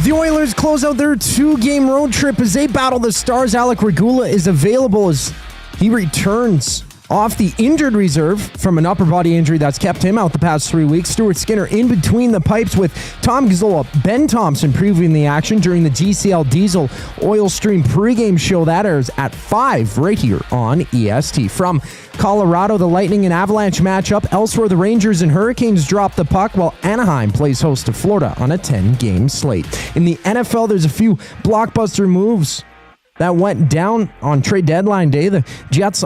The Oilers close out their 2-game road trip as they battle the Stars. Alec Regula is available as he returns off the injured reserve from an upper body injury that's kept him out the past 3 weeks. Stuart Skinner in between the pipes with Tom Gazzola, Ben Thompson previewing the action during the GCL Diesel Oil Stream pregame show. That airs at 5 right here on EST. From Colorado, the Lightning and Avalanche matchup. Elsewhere, the Rangers and Hurricanes drop the puck while Anaheim plays host to Florida on a 10-game slate. In the NFL, there's a few blockbuster moves that went down on trade deadline day. The Jets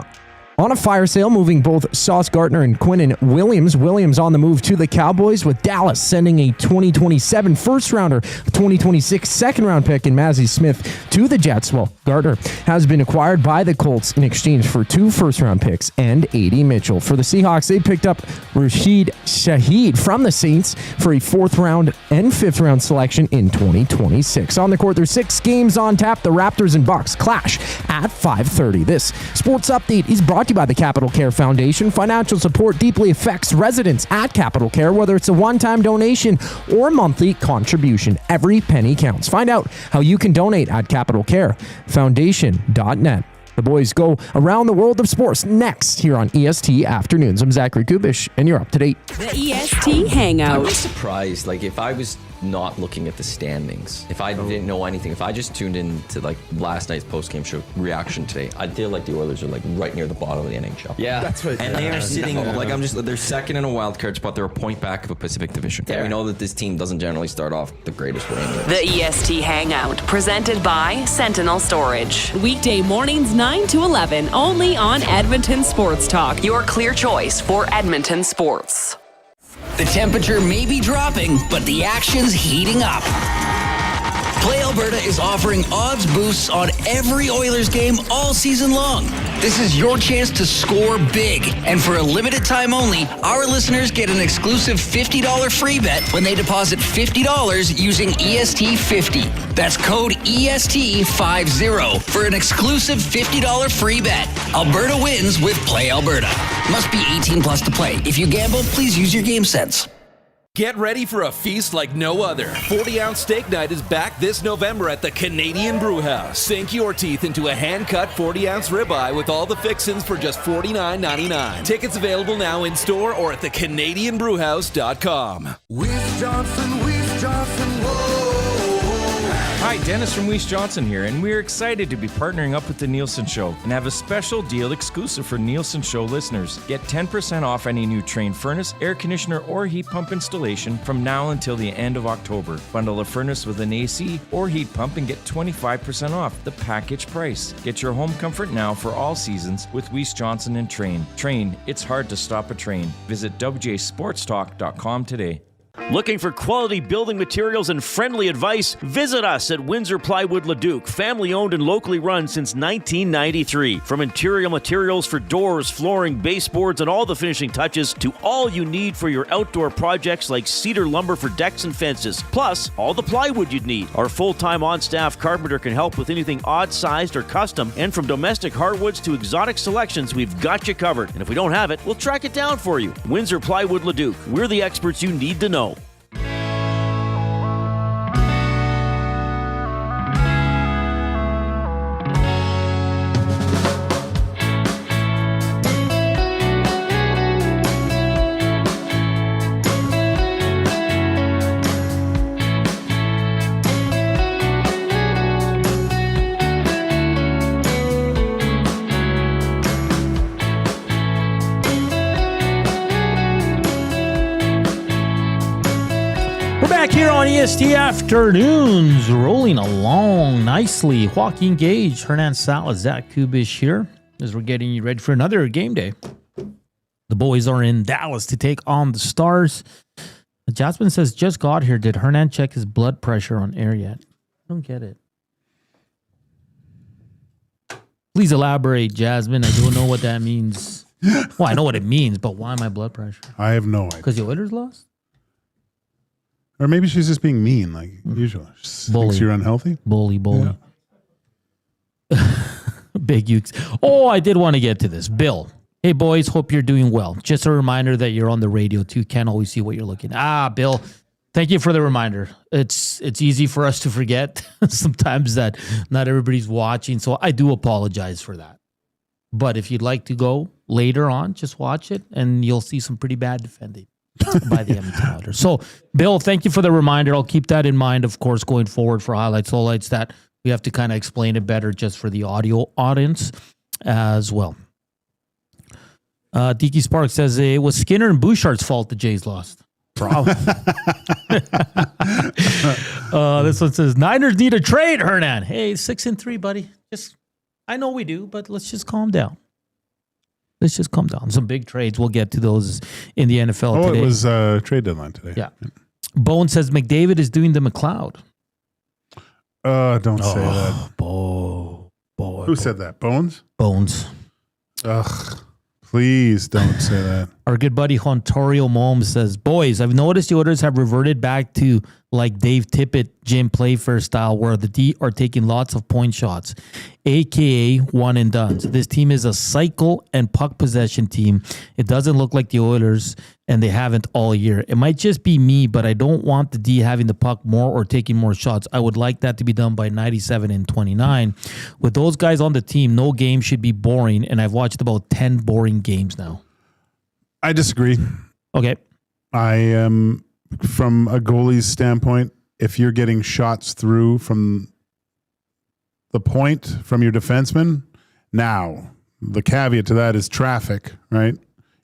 On a fire sale, moving both Sauce Gardner and Quinnen Williams. Williams on the move to the Cowboys, with Dallas sending a 2027 first-rounder, a 2026 second-round pick in Mazzy Smith to the Jets. Well, Gardner has been acquired by the Colts in exchange for 2 first-round picks and A.D. Mitchell. For the Seahawks, they picked up Rashid Shaheed from the Saints for a 4th-round and 5th-round selection in 2026. On the court, there's 6 games on tap. The Raptors and Bucks clash at 5:30. This sports update is brought to you by the Capital Care Foundation. Financial support deeply affects residents at Capital Care, whether it's a one-time donation or monthly contribution. Every penny counts. Find out how you can donate at capitalcarefoundation.net. The boys go around the world of sports next here on EST Afternoons. I'm Zachary Kubish, and you're up to date. The EST Hangout. I was surprised, if I was not looking at the standings, if I didn't know anything, if I just tuned in to last night's post-game show reaction today, I'd feel like the Oilers are right near the bottom of the NHL. Yeah, that's right. And they are sitting they're second in a wild card spot. They're a point back of a Pacific Division. Yeah. We know that this team doesn't generally start off the greatest way. The EST Hangout, presented by Sentinel Storage. Weekday mornings 9 to 11, only on Edmonton Sports Talk. Your clear choice for Edmonton sports. The temperature may be dropping, but the action's heating up. Play Alberta is offering odds boosts on every Oilers game all season long. This is your chance to score big. And for a limited time only, our listeners get an exclusive $50 free bet when they deposit $50 using EST50. That's code EST50 for an exclusive $50 free bet. Alberta wins with Play Alberta. Must be 18 plus to play. If you gamble, please use your game sense. Get ready for a feast like no other. 40-ounce steak night is back this November at the Canadian Brewhouse. Sink your teeth into a hand-cut 40-ounce ribeye with all the fixins for just $49.99. Tickets available now in-store or at thecanadianbrewhouse.com. Weiss Johnson, whoa. Hi, Dennis from Weiss Johnson here, and we're excited to be partnering up with the Nielsen Show and have a special deal exclusive for Nielsen Show listeners. Get 10% off any new Trane furnace, air conditioner, or heat pump installation from now until the end of October. Bundle a furnace with an AC or heat pump and get 25% off the package price. Get your home comfort now for all seasons with Weiss Johnson and Trane. Trane, it's hard to stop a train. Visit WJSportstalk.com today. Looking for quality building materials and friendly advice? Visit us at Windsor Plywood Leduc, family owned and locally run since 1993. From interior materials for doors, flooring, baseboards, and all the finishing touches to all you need for your outdoor projects like cedar lumber for decks and fences, plus all the plywood you'd need. Our full-time on-staff carpenter can help with anything odd-sized or custom, and from domestic hardwoods to exotic selections, we've got you covered. And if we don't have it, we'll track it down for you. Windsor Plywood Leduc. We're the experts you need to know. Back here on EST Afternoons, rolling along nicely. Joaquin Gage, Hernan Salas, Zach Kubish here as we're getting you ready for another game day. The boys are in Dallas to take on the Stars. Jasmine says, just got here. Did Hernan check his blood pressure on air yet? I don't get it. Please elaborate, Jasmine. I don't know what that means. Well, I know what it means, but why my blood pressure? I have no idea. Because the Oilers lost? Or maybe she's just being mean, like usual. She thinks you're unhealthy. Bully. Yeah. Big Ukes. Oh, I did want to get to this. Bill. Hey, boys. Hope you're doing well. Just a reminder that you're on the radio, too. Can't always see what you're looking at. Bill, thank you for the reminder. It's easy for us to forget sometimes that not everybody's watching, so I do apologize for that. But if you'd like to go later on, just watch it, and you'll see some pretty bad defending by the Edmonton Oilers. So, Bill, thank you for the reminder. I'll keep that in mind, of course, going forward for highlights, lowlights, that we have to kind of explain it better just for the audio audience as well. Deke Sparks says it was Skinner and Bouchard's fault the Jays lost. Probably. This one says Niners need a trade, Hernan. Hey, 6-3, buddy. I know we do, but let's just calm down. Let's just calm down. Some big trades. We'll get to those in the NFL today. It was trade deadline today. Yeah. Bone says McDavid is doing the McLeod. Don't say that. Who said that? Bones? Bones. Ugh. Please don't say that. Our good buddy Hontorio Momes says, boys, I've noticed the Oilers have reverted back to like Dave Tippett, Jim Playfair style, where the D are taking lots of point shots, a.k.a. one and dones. This team is a cycle and puck possession team. It doesn't look like the Oilers, and they haven't all year. It might just be me, but I don't want the D having the puck more or taking more shots. I would like that to be done by 97 and 29. With those guys on the team, no game should be boring, and I've watched about 10 boring games now. I disagree. Okay. I am, from a goalie's standpoint, if you're getting shots through from the point from your defenseman, now the caveat to that is traffic, right?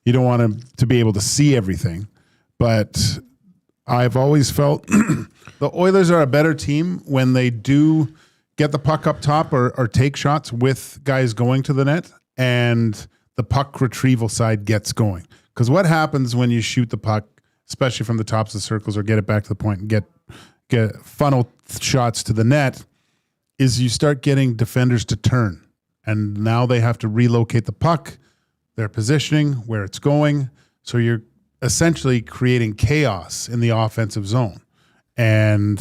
You don't want him to be able to see everything. But I've always felt the Oilers are a better team when they do get the puck up top or take shots with guys going to the net and the puck retrieval side gets going. Because what happens when you shoot the puck, especially from the tops of the circles, or get it back to the point and get funnel shots to the net, is you start getting defenders to turn. And now they have to relocate the puck, their positioning, where it's going. So you're essentially creating chaos in the offensive zone. And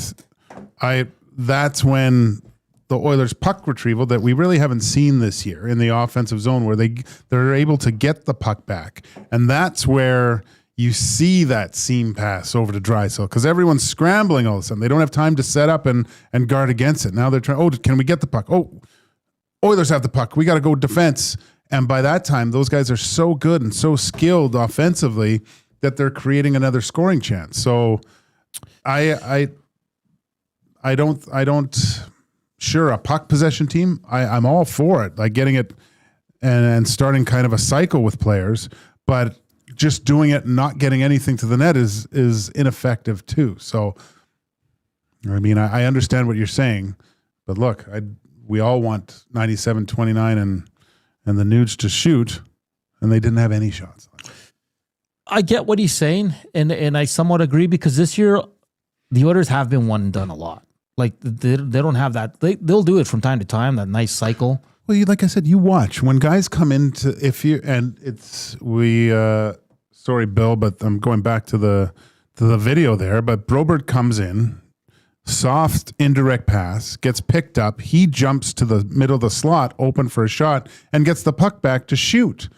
that's when the Oilers' puck retrieval that we really haven't seen this year in the offensive zone, where they're able to get the puck back. And that's where you see that seam pass over to Draisaitl, because everyone's scrambling all of a sudden. They don't have time to set up and guard against it. Now they're trying, can we get the puck? Oh, Oilers have the puck. We got to go defense. And by that time, those guys are so good and so skilled offensively that they're creating another scoring chance. So I don't. Sure, a puck possession team, I'm all for it, like getting it and starting kind of a cycle with players, but just doing it and not getting anything to the net is ineffective too. So, I mean, I understand what you're saying, but look, we all want 97-29 and the Nudes to shoot, and they didn't have any shots. I get what he's saying, and I somewhat agree, because this year the Oilers have been one and done a lot. Like they don't have that. They'll do it from time to time. That nice cycle. Well, like I said, you watch when guys come into sorry, Bill, but I'm going back to the video there. But Brobert comes in, soft indirect pass, gets picked up. He jumps to the middle of the slot, open for a shot, and gets the puck back to shoot.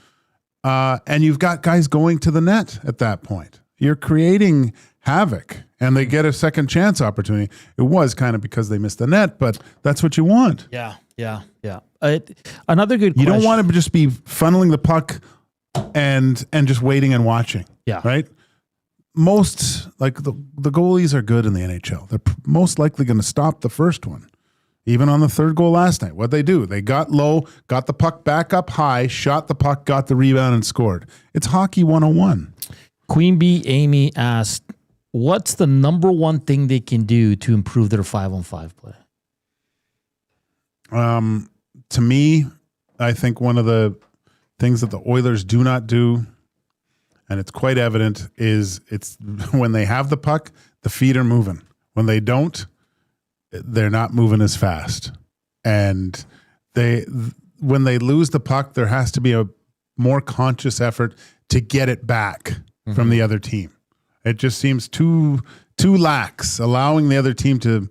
And you've got guys going to the net at that point. You're creating havoc, and they get a second chance opportunity. It was kind of because they missed the net, but that's what you want. Yeah. Another good question. You don't want to just be funneling the puck and just waiting and watching. Yeah. Right? Most, like the goalies are good in the NHL. They're most likely going to stop the first one. Even on the third goal last night, what'd they do? They got low, got the puck back up high, shot the puck, got the rebound, and scored. It's hockey 101. Queen Bee Amy asked, what's the number one thing they can do to improve their 5-on-5 play? To me, I think one of the things that the Oilers do not do, and it's quite evident, is it's when they have the puck, the feet are moving. When they don't, they're not moving as fast. And when they lose the puck, there has to be a more conscious effort to get it back from the other team. It just seems too lax, allowing the other team to.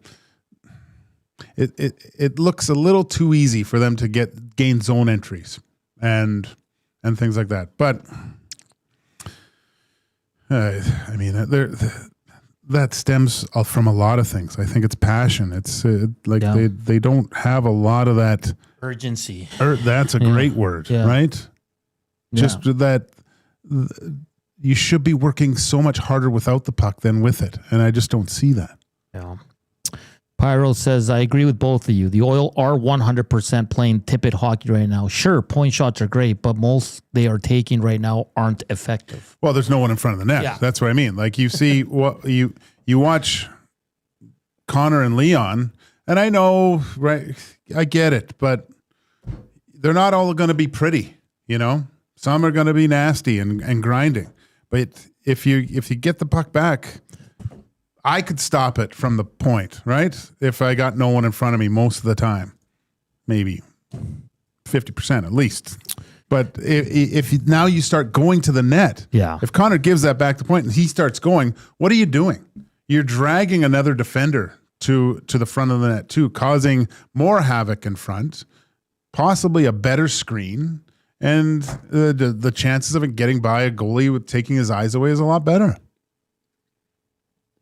It looks a little too easy for them to gain zone entries and things like that. But I mean, that stems from a lot of things. I think it's passion. It's they don't have a lot of that urgency. That's a great word, right? Just that. You should be working so much harder without the puck than with it. And I just don't see that. Yeah. Pyro says, I agree with both of you. The Oil are 100% playing Tippett hockey right now. Sure, point shots are great, but most they are taking right now aren't effective. Well, there's no one in front of the net. Yeah. That's what I mean. Like you see, you watch Connor and Leon, and I know, right, I get it, but they're not all going to be pretty, you know? Some are going to be nasty and grinding. But if you get the puck back, I could stop it from the point, right? If I got no one in front of me most of the time, maybe 50% at least. But if now you start going to the net, if Connor gives that back to point and he starts going, what are you doing? You're dragging another defender to the front of the net too, causing more havoc in front, possibly a better screen, and the chances of it getting by a goalie with taking his eyes away is a lot better.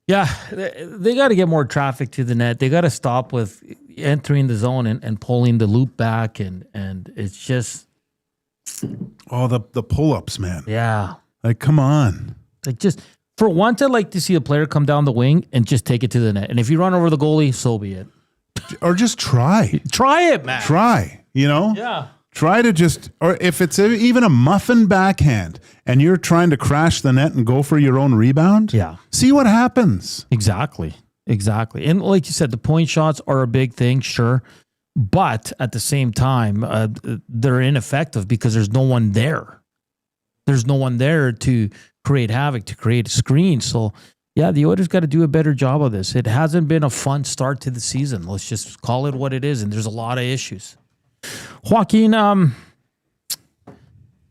Yeah, they got to get more traffic to the net. They got to stop with entering the zone and pulling the loop back, and it's just the pull-ups, man. Yeah, like come on, like just for once, I'd like to see a player come down the wing and just take it to the net. And if you run over the goalie, so be it. Or just try it, man. Try, Yeah. Try to just, or if it's even a muffin backhand and you're trying to crash the net and go for your own rebound, see what happens. Exactly. And like you said, the point shots are a big thing, sure. But at the same time, they're ineffective because there's no one there. There's no one there to create havoc, to create a screen. So, yeah, the Oilers got to do a better job of this. It hasn't been a fun start to the season. Let's just call it what it is. And there's a lot of issues. Joaquin, there's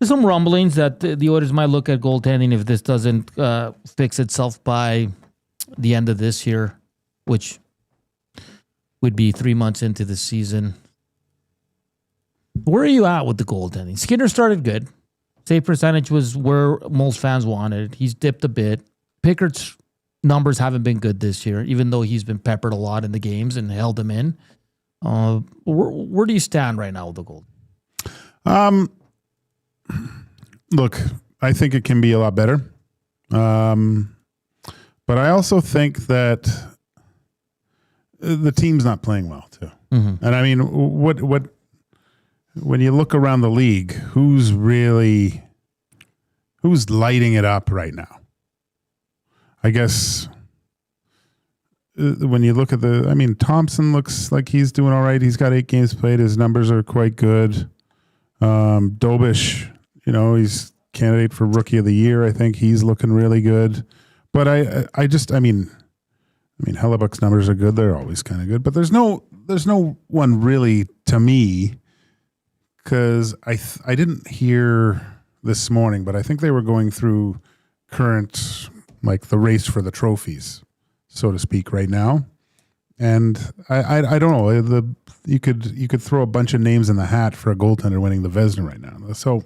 some rumblings that the Oilers might look at goaltending if this doesn't fix itself by the end of this year, which would be 3 months into the season. Where are you at with the goaltending? Skinner started good. Save percentage was where most fans wanted. He's dipped a bit. Pickett's numbers haven't been good this year, even though he's been peppered a lot in the games and held them in. Where do you stand right now with the goal? Look, I think it can be a lot better. But I also think that the team's not playing well too. Mm-hmm. And I mean, what when you look around the league, who's lighting it up right now? I guess when you look at Thompson looks like he's doing all right. He's got 8 games played. His numbers are quite good. Dobish, he's candidate for Rookie of the Year. I think he's looking really good. But I mean, Hellebuck's numbers are good. They're always kind of good. But there's no one really to me, because I didn't hear this morning, but I think they were going through current, like the race for the trophies, so to speak, right now. And I don't know. You could throw a bunch of names in the hat for a goaltender winning the Vezina right now. So,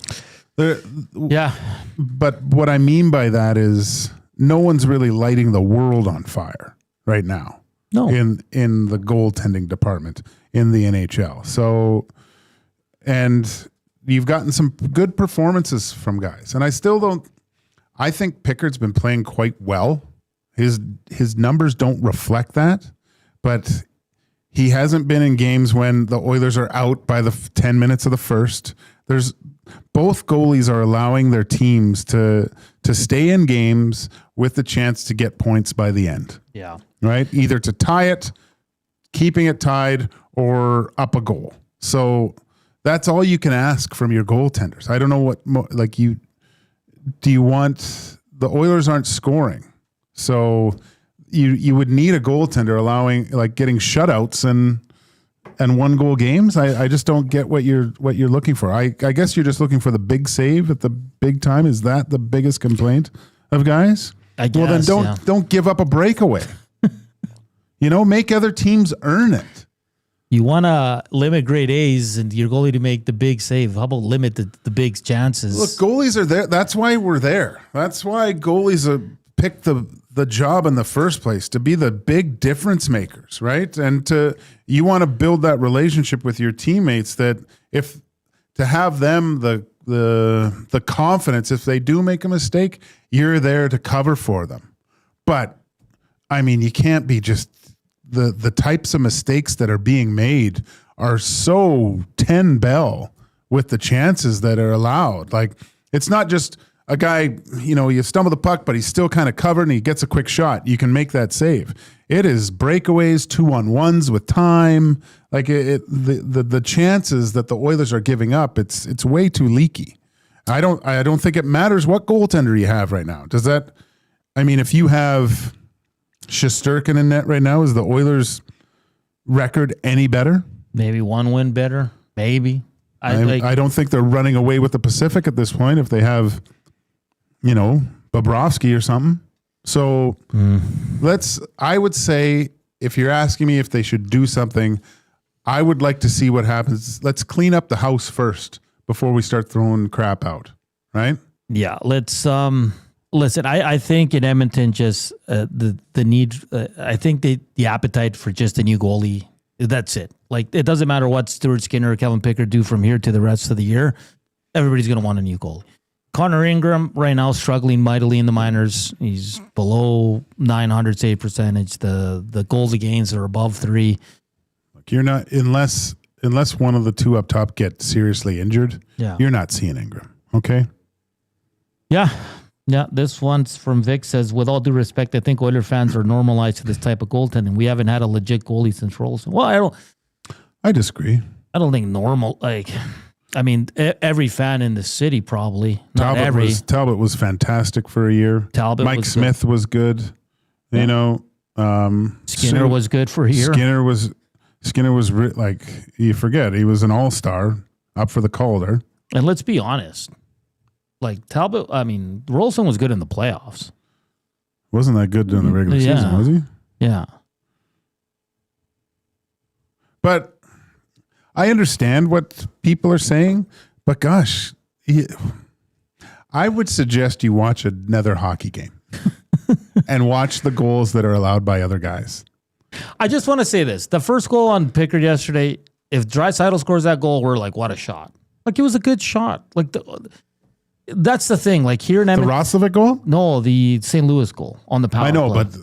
yeah. But what I mean by that is no one's really lighting the world on fire right now. No. In the goaltending department in the NHL. So, and you've gotten some good performances from guys, and I still don't. I think Pickett's been playing quite well. His numbers don't reflect that, but he hasn't been in games when the Oilers are out by the 10 minutes of the first. Both goalies are allowing their teams to stay in games with the chance to get points by the end. Yeah. Right? Either to tie it, keeping it tied, or up a goal. So that's all you can ask from your goaltenders. I don't know do you want, the Oilers aren't scoring. So you would need a goaltender allowing, getting shutouts and 1-goal games. I just don't get what you're looking for. I guess you're just looking for the big save at the big time. Is that the biggest complaint of guys? I guess, well, then don't give up a breakaway. Make other teams earn it. You want to limit grade A's and your goalie to make the big save. How about limit the big chances? Look, goalies are there. That's why we're there. That's why goalies pick the job in the first place, to be the big difference makers, right? And you want to build that relationship with your teammates, that to have them the confidence, if they do make a mistake, you're there to cover for them. But I mean, you can't be just the types of mistakes that are being made are so 10 bell with the chances that are allowed. Like, it's not just a guy, you stumble the puck, but he's still kind of covered and he gets a quick shot. You can make that save. It is breakaways, 2-on-1s with time. Like the chances that the Oilers are giving up, it's way too leaky. I don't think it matters what goaltender you have right now. Does that? I mean, if you have Shesterkin in net right now, is the Oilers' record any better? Maybe one win better. Maybe. I don't think they're running away with the Pacific at this point if they have, Bobrovsky or something. So I would say, if you're asking me if they should do something, I would like to see what happens. Let's clean up the house first before we start throwing crap out, right? Yeah, let's listen. I think in Edmonton, just the need. I think the appetite for just a new goalie. That's it. Like, it doesn't matter what Stuart Skinner or Kevin Pickard do from here to the rest of the year. Everybody's going to want a new goalie. Connor Ingram right now struggling mightily in the minors. He's below 900 save percentage. The goals against are above 3. Look, you're not unless one of the two up top get seriously injured. Yeah. You're not seeing Ingram. Okay. Yeah. Yeah, this one's from Vic, says, with all due respect, I think Oiler fans are normalized to this type of goaltending. We haven't had a legit goalie since Rolson. Well, I disagree. I don't think normal, every fan in the city probably. Talbot was fantastic for a year. Mike Smith was good. Yeah. Skinner was good for a year. Skinner was you forget, he was an all-star up for the Calder. And let's be honest. Like Talbot, Rolson was good in the playoffs. Wasn't that good in the regular season, was he? Yeah. But I understand what people are saying, but gosh, I would suggest you watch another hockey game and watch the goals that are allowed by other guys. I just want to say this. The first goal on Pickard yesterday, if Draisaitl scores that goal, we're like, what a shot. Like, it was a good shot. Like, that's the thing. Like, here in Edmonton. The Roslovic goal? No, the St. Louis goal on the power play. I know, but...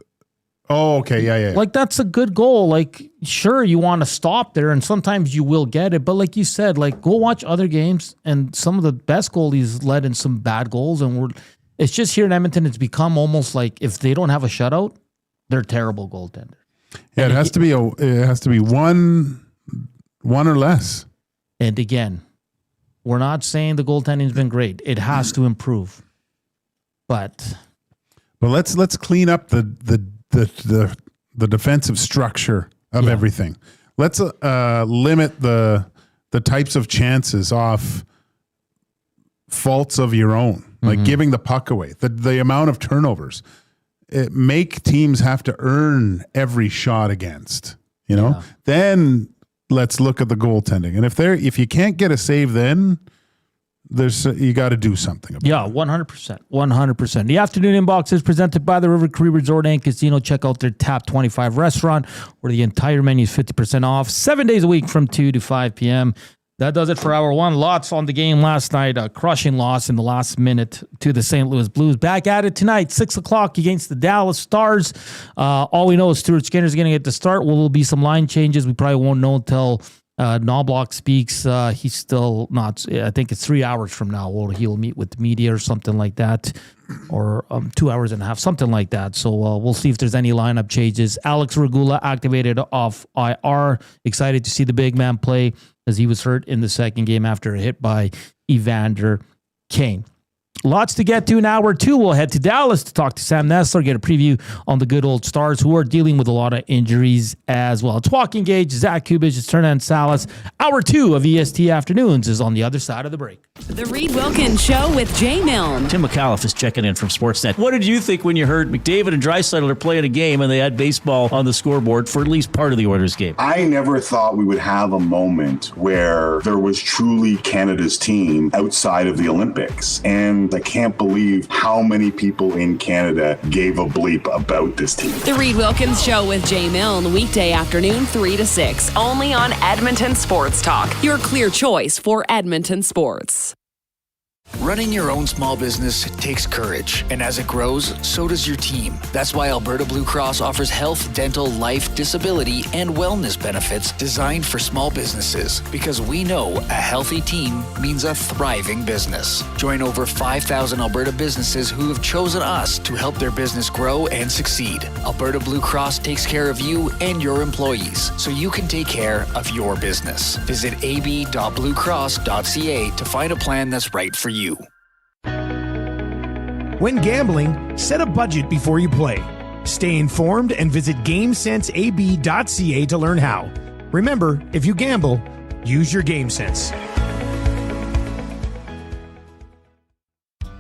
Oh, okay. Yeah. Like, that's a good goal. Like, sure, you want to stop there, and sometimes you will get it. But like you said, like, go watch other games, and some of the best goalies led in some bad goals. And it's just here in Edmonton, it's become almost like if they don't have a shutout, they're terrible goaltenders. Yeah, it has to be one or less. And again, we're not saying the goaltending's been great. It has to improve. But let's clean up the defensive structure of everything. Let's limit the types of chances off faults of your own, like giving the puck away, the amount of turnovers. Make teams have to earn every shot against, Then let's look at the goaltending. And if you can't get a save, then you got to do something about it. 100%. 100%. The afternoon inbox is presented by the River Cree Resort and Casino. Check out their Tap 25 restaurant, where the entire menu is 50% off 7 days a week from 2 to 5 p.m. That does it for hour one. Lots on the game last night. A crushing loss in the last minute to the St. Louis Blues. Back at it tonight, 6 o'clock against the Dallas Stars. All we know is Stuart Skinner is going to get the start. Will be some line changes. We probably won't know until Knobloch speaks. He's still not. I think it's 3 hours from now. He'll meet with the media or something like that, or 2 hours and a half, something like that. So we'll see if there's any lineup changes. Alex Regula activated off IR. Excited to see the big man play, as he was hurt in the second game after a hit by Evander Kane. Lots to get to in hour two. We'll head to Dallas to talk to Sam Nestler, get a preview on the good old Stars, who are dealing with a lot of injuries as well. It's Joaquin Gage, Zach Kubich, it's Hernan Salas. Hour two of EST Afternoons is on the other side of the break. The Reed Wilkins Show with Jay Milne. Tim McAuliffe is checking in from Sportsnet. What did you think when you heard McDavid and Draisaitl are playing a game and they had baseball on the scoreboard for at least part of the Oilers game? I never thought we would have a moment where there was truly Canada's team outside of the Olympics. And I can't believe how many people in Canada gave a bleep about this team. The Reed Wilkins Show with Jay Milne, weekday afternoon 3 to 6, only on Edmonton Sports Talk, your clear choice for Edmonton sports. Running your own small business takes courage, and as it grows, so does your team. That's why Alberta Blue Cross offers health, dental, life, disability, and wellness benefits designed for small businesses, because we know a healthy team means a thriving business. Join over 5,000 Alberta businesses who have chosen us to help their business grow and succeed. Alberta Blue Cross takes care of you and your employees, so you can take care of your business. Visit ab.bluecross.ca to find a plan that's right for you. When gambling, set a budget before you play. Stay informed and visit GameSenseAB.ca to learn how. Remember, if you gamble, use your game sense.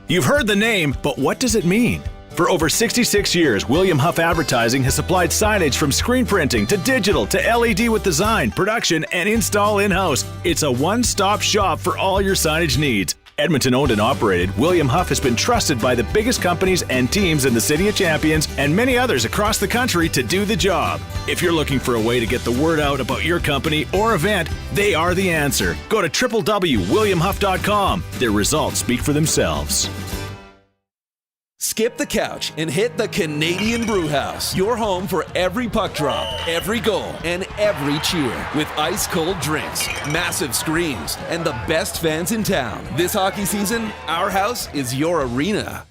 You've heard the name, but what does it mean? For over 66 years, William Huff Advertising has supplied signage from screen printing to digital to LED with design, production, and install in-house. It's a one-stop shop for all your signage needs. Edmonton owned and operated, William Huff has been trusted by the biggest companies and teams in the City of Champions and many others across the country to do the job. If you're looking for a way to get the word out about your company or event, they are the answer. Go to www.williamhuff.com. Their results speak for themselves. Skip the couch and hit the Canadian Brewhouse. Your home for every puck drop, every goal, and every cheer. With ice-cold drinks, massive screens, and the best fans in town. This hockey season, our house is your arena.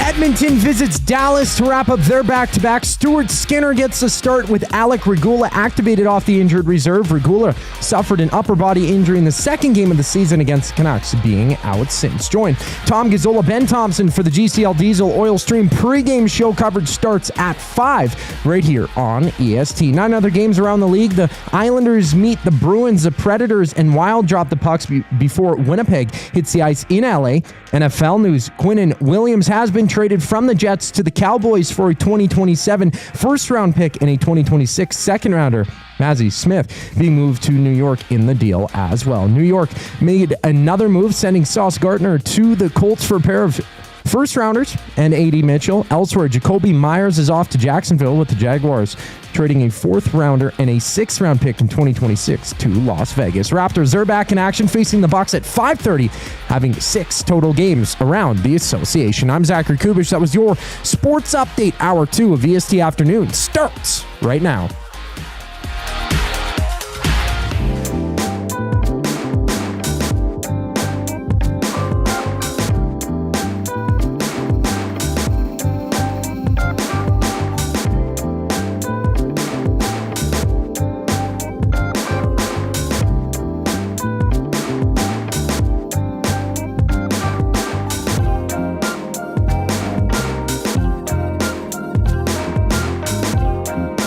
Edmonton visits Dallas to wrap up their back-to-back. Stuart Skinner gets the start with Alec Regula activated off the injured reserve. Regula suffered an upper body injury in the second game of the season against the Canucks, being out since. Join Tom Gazzola, Ben Thompson for the GCL Diesel Oil Stream pregame show. Coverage starts at 5 right here on EST. 9 other games around the league. The Islanders meet the Bruins, the Predators, and Wild drop the pucks before Winnipeg hits the ice in LA. NFL news, Quinnen Williams has been traded from the Jets to the Cowboys for a 2027 first-round pick and a 2026 second-rounder. Mazi Smith being moved to New York in the deal as well. New York made another move, sending Sauce Gardner to the Colts for a pair of first-rounders and A.D. Mitchell. Elsewhere, Jacoby Myers is off to Jacksonville with the Jaguars, trading a fourth-rounder and a sixth-round pick in 2026 to Las Vegas. Raptors are back in action, facing the Bucks at 5:30, having 6 total games around the association. I'm Zachary Kubish. That was your Sports Update. Hour 2 of VST Afternoon starts right now.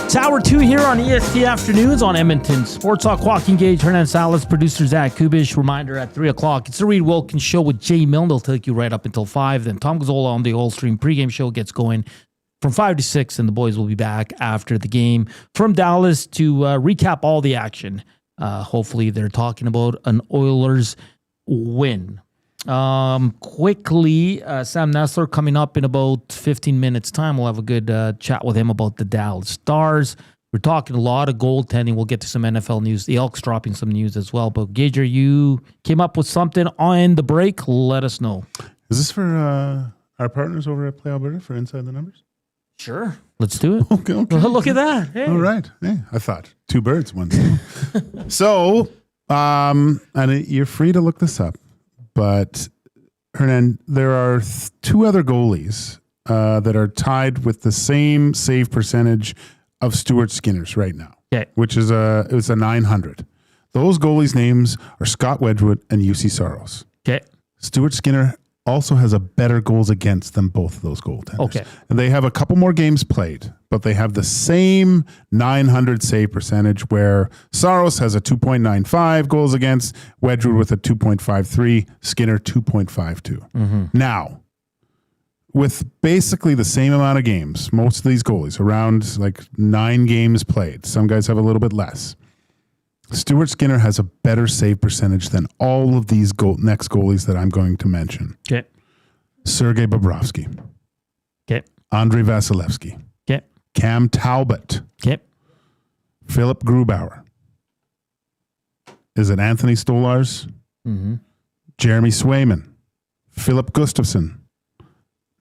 It's hour 2 here on EST Afternoons on Edmonton Sports Talk. Joaquin Gage, Hernan Salas, producer Zach Kubish. Reminder at 3 o'clock, it's the Reed Wilkins Show with Jay Milne. They'll take you right up until 5. Then Tom Gazzola on the Oil Stream pregame show gets going from 5 to 6, and the boys will be back after the game from Dallas to recap all the action. Hopefully they're talking about an Oilers win. Quickly, Sam Nestler coming up in about 15 minutes time. We'll have a good chat with him about the Dallas Stars. We're talking a lot of goaltending. We'll get to some NFL news. The Elks dropping some news as well. But Gager, you came up with something on the break. Let us know. Is this for our partners over at Play Alberta for Inside the Numbers? Sure. Let's do it. Okay. Look at that. Hey. All right. Hey, I thought 2 birds, 1 stone. So, and you're free to look this up. But, Hernan, there are 2 other goalies that are tied with the same save percentage of Stuart Skinner's right now, which is it was a 900. Those goalies' names are Scott Wedgwood and UC Saros. Okay. Stuart Skinner also has a better goals against than both of those goaltenders. Okay. And they have a couple more games played, but they have the same 900 save percentage where Saros has a 2.95 goals against, Wedgwood with a 2.53, Skinner 2.52. Mm-hmm. Now, with basically the same amount of games, most of these goalies, around like 9 games played, some guys have a little bit less. Stuart Skinner has a better save percentage than all of these next goalies that I'm going to mention. Okay. Sergei Bobrovsky. Okay. Andrei Vasilevsky. Okay. Cam Talbot. Okay. Philip Grubauer. Is it Anthony Stolars? Mm-hmm. Jeremy Swayman. Philip Gustafsson.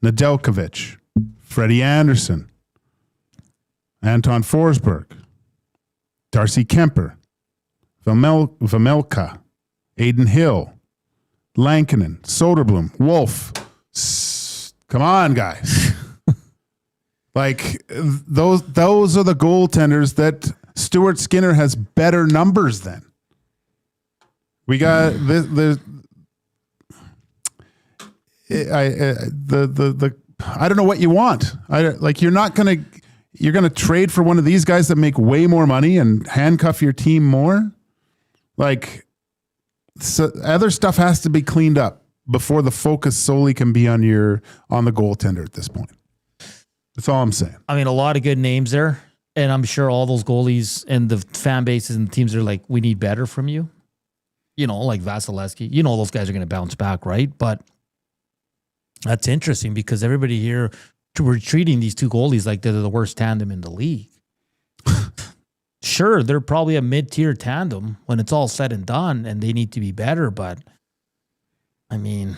Nedeljkovic. Freddie Anderson. Anton Forsberg. Darcy Kemper, Vamelka, Aiden Hill, Lankinen, Soderblom, Wolf. Come on, guys. Like those are the goaltenders that Stuart Skinner has better numbers than. We got I don't know what you want. You're gonna trade for one of these guys that make way more money and handcuff your team more. Like, so other stuff has to be cleaned up before the focus solely can be on the goaltender at this point. That's all I'm saying. I mean, a lot of good names there, and I'm sure all those goalies and the fan bases and teams are like, we need better from you. You know, like Vasilevsky. You know, those guys are going to bounce back, right? But that's interesting because everybody here, we're treating these two goalies like they're the worst tandem in the league. Sure, they're probably a mid-tier tandem when it's all said and done, and they need to be better. But I mean,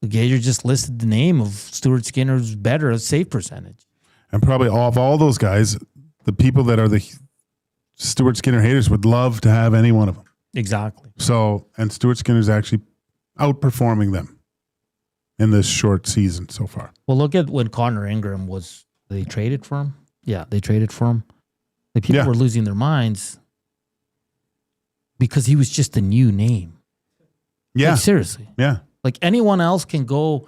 Gager just listed the name of Stuart Skinner's better save percentage. And probably of all those guys, the people that are the Stuart Skinner haters would love to have any one of them. Exactly. So, and Stuart Skinner's actually outperforming them in this short season so far. Well, look at when Connor Ingram was, they traded for him. Yeah, they traded for him. The people were losing their minds because he was just a new name. Yeah. Like, seriously. Yeah. Like anyone else can go,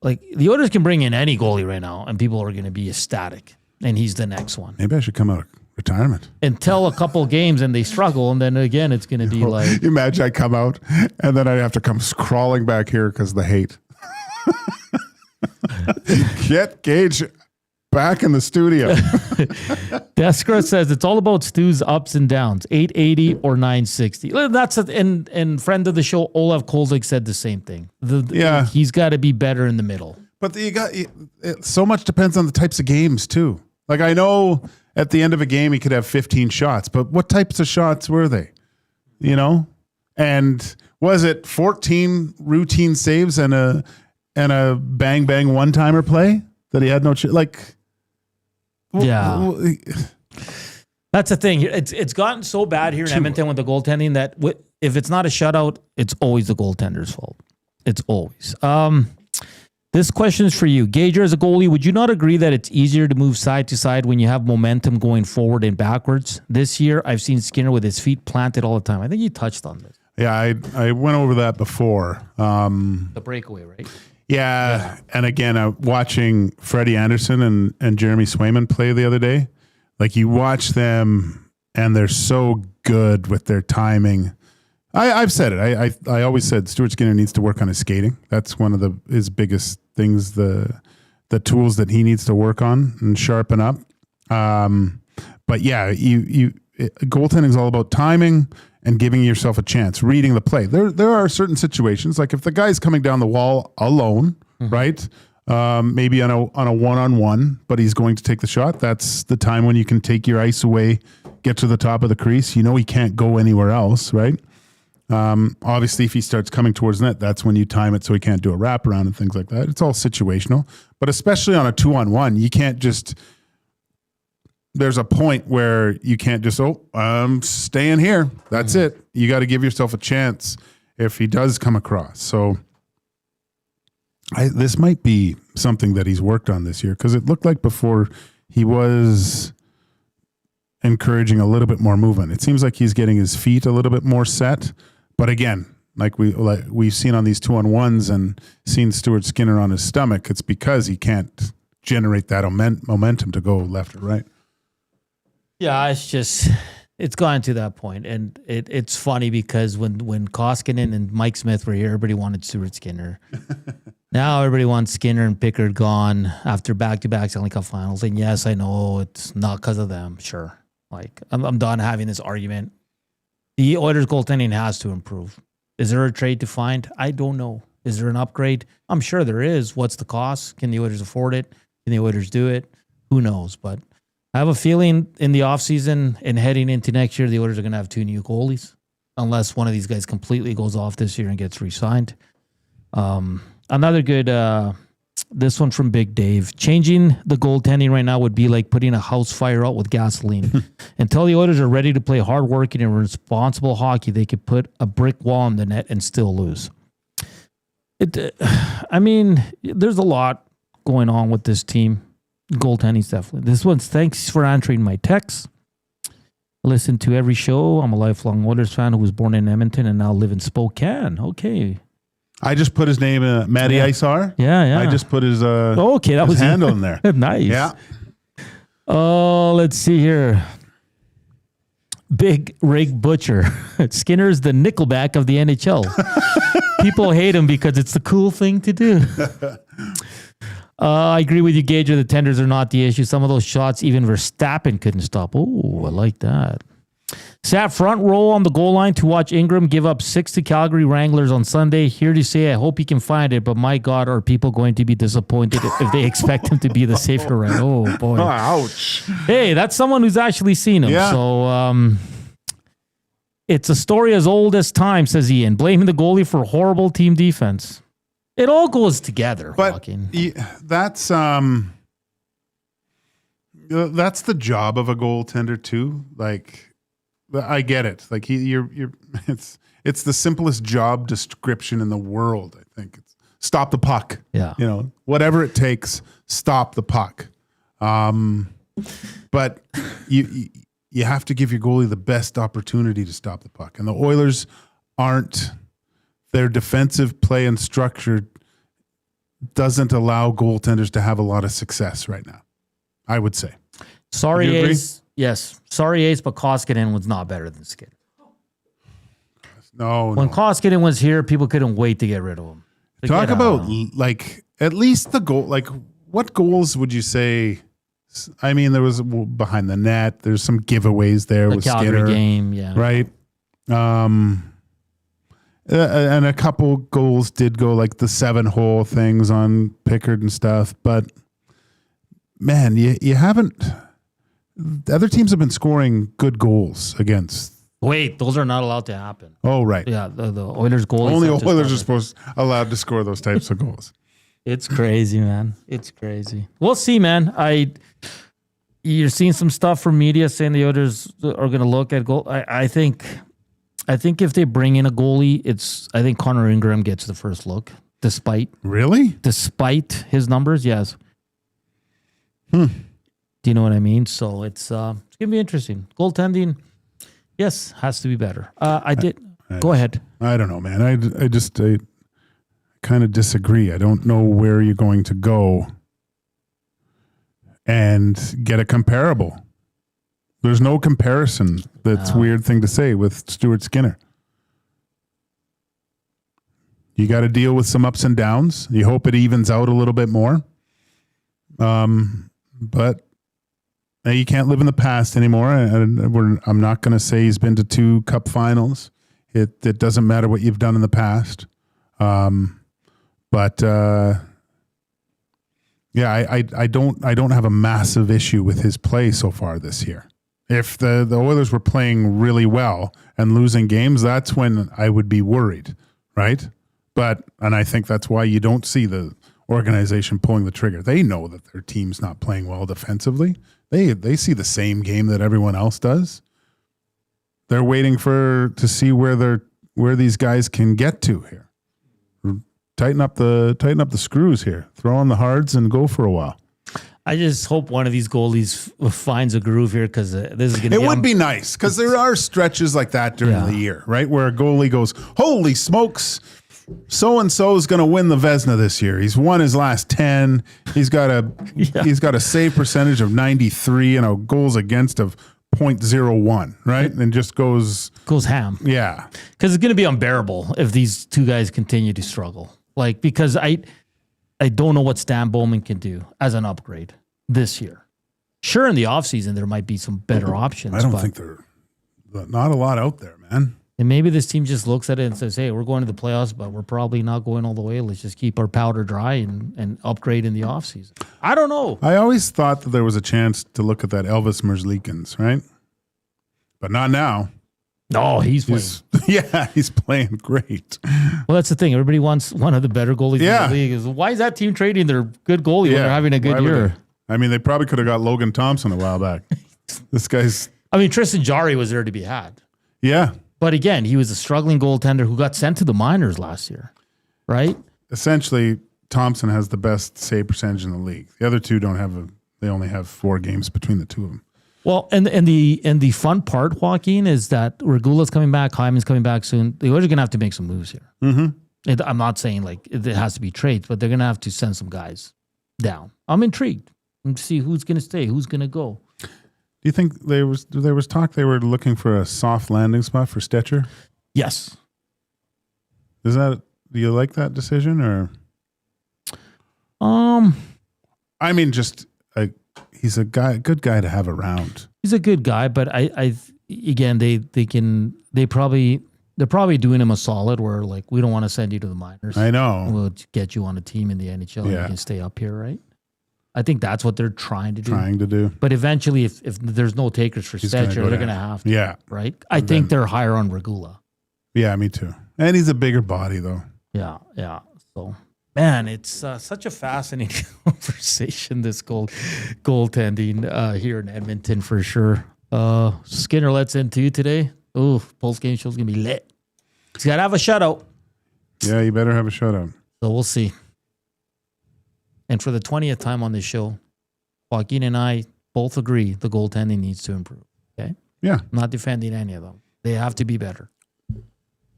like the Oilers can bring in any goalie right now and people are going to be ecstatic. And he's the next one. Maybe I should come out of retirement. Until a couple games and they struggle. And then again, it's going to be like. Imagine I come out and then I have to come crawling back here because of the hate. Get Gage back in the studio. Deskra says it's all about Stu's ups and downs, 880 or 960. That's and friend of the show, Olaf Kolzig, said the same thing. He's got to be better in the middle. But so much depends on the types of games too. Like I know at the end of a game he could have 15 shots, but what types of shots were they? You know, and was it 14 routine saves and a bang bang one timer play that he had no like. Yeah, that's the thing. It's gotten so bad here in Edmonton with the goaltending that if it's not a shutout, it's always the goaltender's fault. It's always. This question is for you, Gager. As a goalie, would you not agree that it's easier to move side to side when you have momentum going forward and backwards? This year, I've seen Skinner with his feet planted all the time. I think you touched on this. Yeah, I went over that before. The breakaway, right? Yeah. And again, watching Freddie Anderson and Jeremy Swayman play the other day, like you watch them and they're so good with their timing. I've said it. I always said Stuart Skinner needs to work on his skating. That's one of his biggest things, the tools that he needs to work on and sharpen up. But yeah, goaltending is all about timing and giving yourself a chance, reading the play. There are certain situations, like if the guy's coming down the wall alone, right? Maybe on a one-on-one, but he's going to take the shot. That's the time when you can take your ice away, get to the top of the crease. You know he can't go anywhere else, right? Obviously, if he starts coming towards net, that's when you time it so he can't do a wraparound and things like that. It's all situational. But especially on a 2-on-1, you can't just... There's a point where you can't just, I'm staying here. That's it. You got to give yourself a chance if he does come across. So this might be something that he's worked on this year because it looked like before he was encouraging a little bit more movement. It seems like he's getting his feet a little bit more set. But again, like we've seen on these 2-on-1s and seen Stuart Skinner on his stomach, it's because he can't generate that momentum to go left or right. Yeah, it's gone to that point. And it's funny because when Koskinen and Mike Smith were here, everybody wanted Stuart Skinner. Now everybody wants Skinner and Pickard gone after back-to-back Stanley Cup finals. And yes, I know it's not because of them, sure. Like, I'm done having this argument. The Oilers goaltending has to improve. Is there a trade to find? I don't know. Is there an upgrade? I'm sure there is. What's the cost? Can the Oilers afford it? Can the Oilers do it? Who knows? But I have a feeling in the offseason and heading into next year, the Oilers are going to have 2 new goalies, unless one of these guys completely goes off this year and gets re-signed. Another good This one from Big Dave. Changing the goaltending right now would be like putting a house fire out with gasoline. Until the Oilers are ready to play hardworking and responsible hockey, they could put a brick wall in the net and still lose. I mean, there's a lot going on with this team. Goaltending's definitely. This one's thanks for answering my text. Listen to every show. I'm a lifelong Oilers fan who was born in Edmonton and now live in Spokane. Okay. I just put his name, Matty Isar. Yeah. I just put his okay, that his was handle in there. Nice. Yeah. Oh, let's see here. Big Rig Butcher. Skinner's the Nickelback of the NHL. People hate him because it's the cool thing to do. I agree with you, Gager. The tenders are not the issue. Some of those shots, even Verstappen couldn't stop. Oh, I like that. Sat front row on the goal line to watch Ingram give up 6 to Calgary Wranglers on Sunday. Here to say, I hope he can find it, but my God, are people going to be disappointed if they expect him to be the safer right? Oh, boy. Ouch. Hey, that's someone who's actually seen him. Yeah. So, it's a story as old as time, says Ian, blaming the goalie for horrible team defense. It all goes together, but Joaquin. That's the job of a goaltender too. Like, I get it. Like it's the simplest job description in the world. I think it's stop the puck. Yeah. Whatever it takes, stop the puck. But you have to give your goalie the best opportunity to stop the puck. And the Oilers aren't. Their defensive play and structure doesn't allow goaltenders to have a lot of success right now, I would say. Sorry, Ace. Yes. Sorry, Ace, but Koskinen was not better than Skinner. No. When Koskinen was here, people couldn't wait to get rid of him. Talk about, like, at least the goal. Like, what goals would you say? I mean, there was behind the net. There's some giveaways there the with Calgary Skinner. game, yeah. Right? And a couple goals did go like the 7-hole things on Pickard and stuff. But, man, you haven't... Other teams have been scoring good goals against. Wait, those are not allowed to happen. Oh, right. Yeah, the Oilers goalies. Only Oilers are allowed to score those types of goals. It's crazy, man. It's crazy. We'll see, man. You're seeing some stuff from media saying the Oilers are going to look at goal. I think if they bring in a goalie, I think Connor Ingram gets the first look. Despite his numbers, yes. Do you know what I mean? So it's gonna be interesting. Goaltending, yes, has to be better. Go ahead. I don't know, man. I just kind of disagree. I don't know where you're going to go and get a comparable. There's no comparison. That's a weird thing to say with Stuart Skinner. You got to deal with some ups and downs. You hope it evens out a little bit more. But you can't live in the past anymore. I'm not going to say he's been to 2 cup finals. It doesn't matter what you've done in the past. But I don't have a massive issue with his play so far this year. If the Oilers were playing really well and losing games, that's when I would be worried, right? And I think that's why you don't see the organization pulling the trigger. They know that their team's not playing well defensively. They see the same game that everyone else does. They're waiting to see where these guys can get to here. Tighten up the screws here. Throw on the hards and go for a while. I just hope one of these goalies finds a groove here because this is going to be... It would be nice because there are stretches like that during the year, right? Where a goalie goes, holy smokes, so-and-so is going to win the Vezina this year. He's won his last 10. He's got a save percentage of 93 and a goals against of 0.01, right? And just goes ham. Yeah. Because it's going to be unbearable if these two guys continue to struggle. Because I don't know what Stan Bowman can do as an upgrade this year. Sure, in the offseason, there might be some better options. I don't think not a lot out there, man. And maybe this team just looks at it and says, hey, we're going to the playoffs, but we're probably not going all the way. Let's just keep our powder dry and upgrade in the offseason. I don't know. I always thought that there was a chance to look at that Elvis Merzlikins, right? But not now. No, he's playing. He's playing great. Well, that's the thing. Everybody wants one of the better goalies in the league. Why is that team trading their good goalie when they're having a good year? I mean, they probably could have got Logan Thompson a while back. This guy's... I mean, Tristan Jarry was there to be had. Yeah. But again, he was a struggling goaltender who got sent to the minors last year, right? Essentially, Thompson has the best save percentage in the league. The other two don't have they only have 4 games between the two of them. Well, and the fun part, Joaquin, is that Regula's coming back, Hyman's coming back soon. The Oilers are going to have to make some moves here. Mm-hmm. I'm not saying like it has to be trades, but they're going to have to send some guys down. I'm intrigued and see who's going to stay, who's going to go. Do you think there was talk they were looking for a soft landing spot for Stetcher? Yes. Do you like that decision or? I mean, just he's a good guy to have around. He's a good guy, but they're probably doing him a solid where like we don't want to send you to the minors. I know. We'll get you on a team in the NHL and you can stay up here, right? I think that's what they're trying to do. But eventually, if there's no takers for Stetcher, they're going to have to. Yeah. Right? I think they're higher on Regula. Yeah, me too. And he's a bigger body, though. Yeah. So, man, it's such a fascinating conversation, this goaltending here in Edmonton for sure. Skinner lets in too today. Oh, post-game show's going to be lit. He's got to have a shutout. Yeah, you better have a shutout. So we'll see. And for the 20th time on this show, Joaquin and I both agree the goaltending needs to improve. Okay? Yeah. I'm not defending any of them. They have to be better.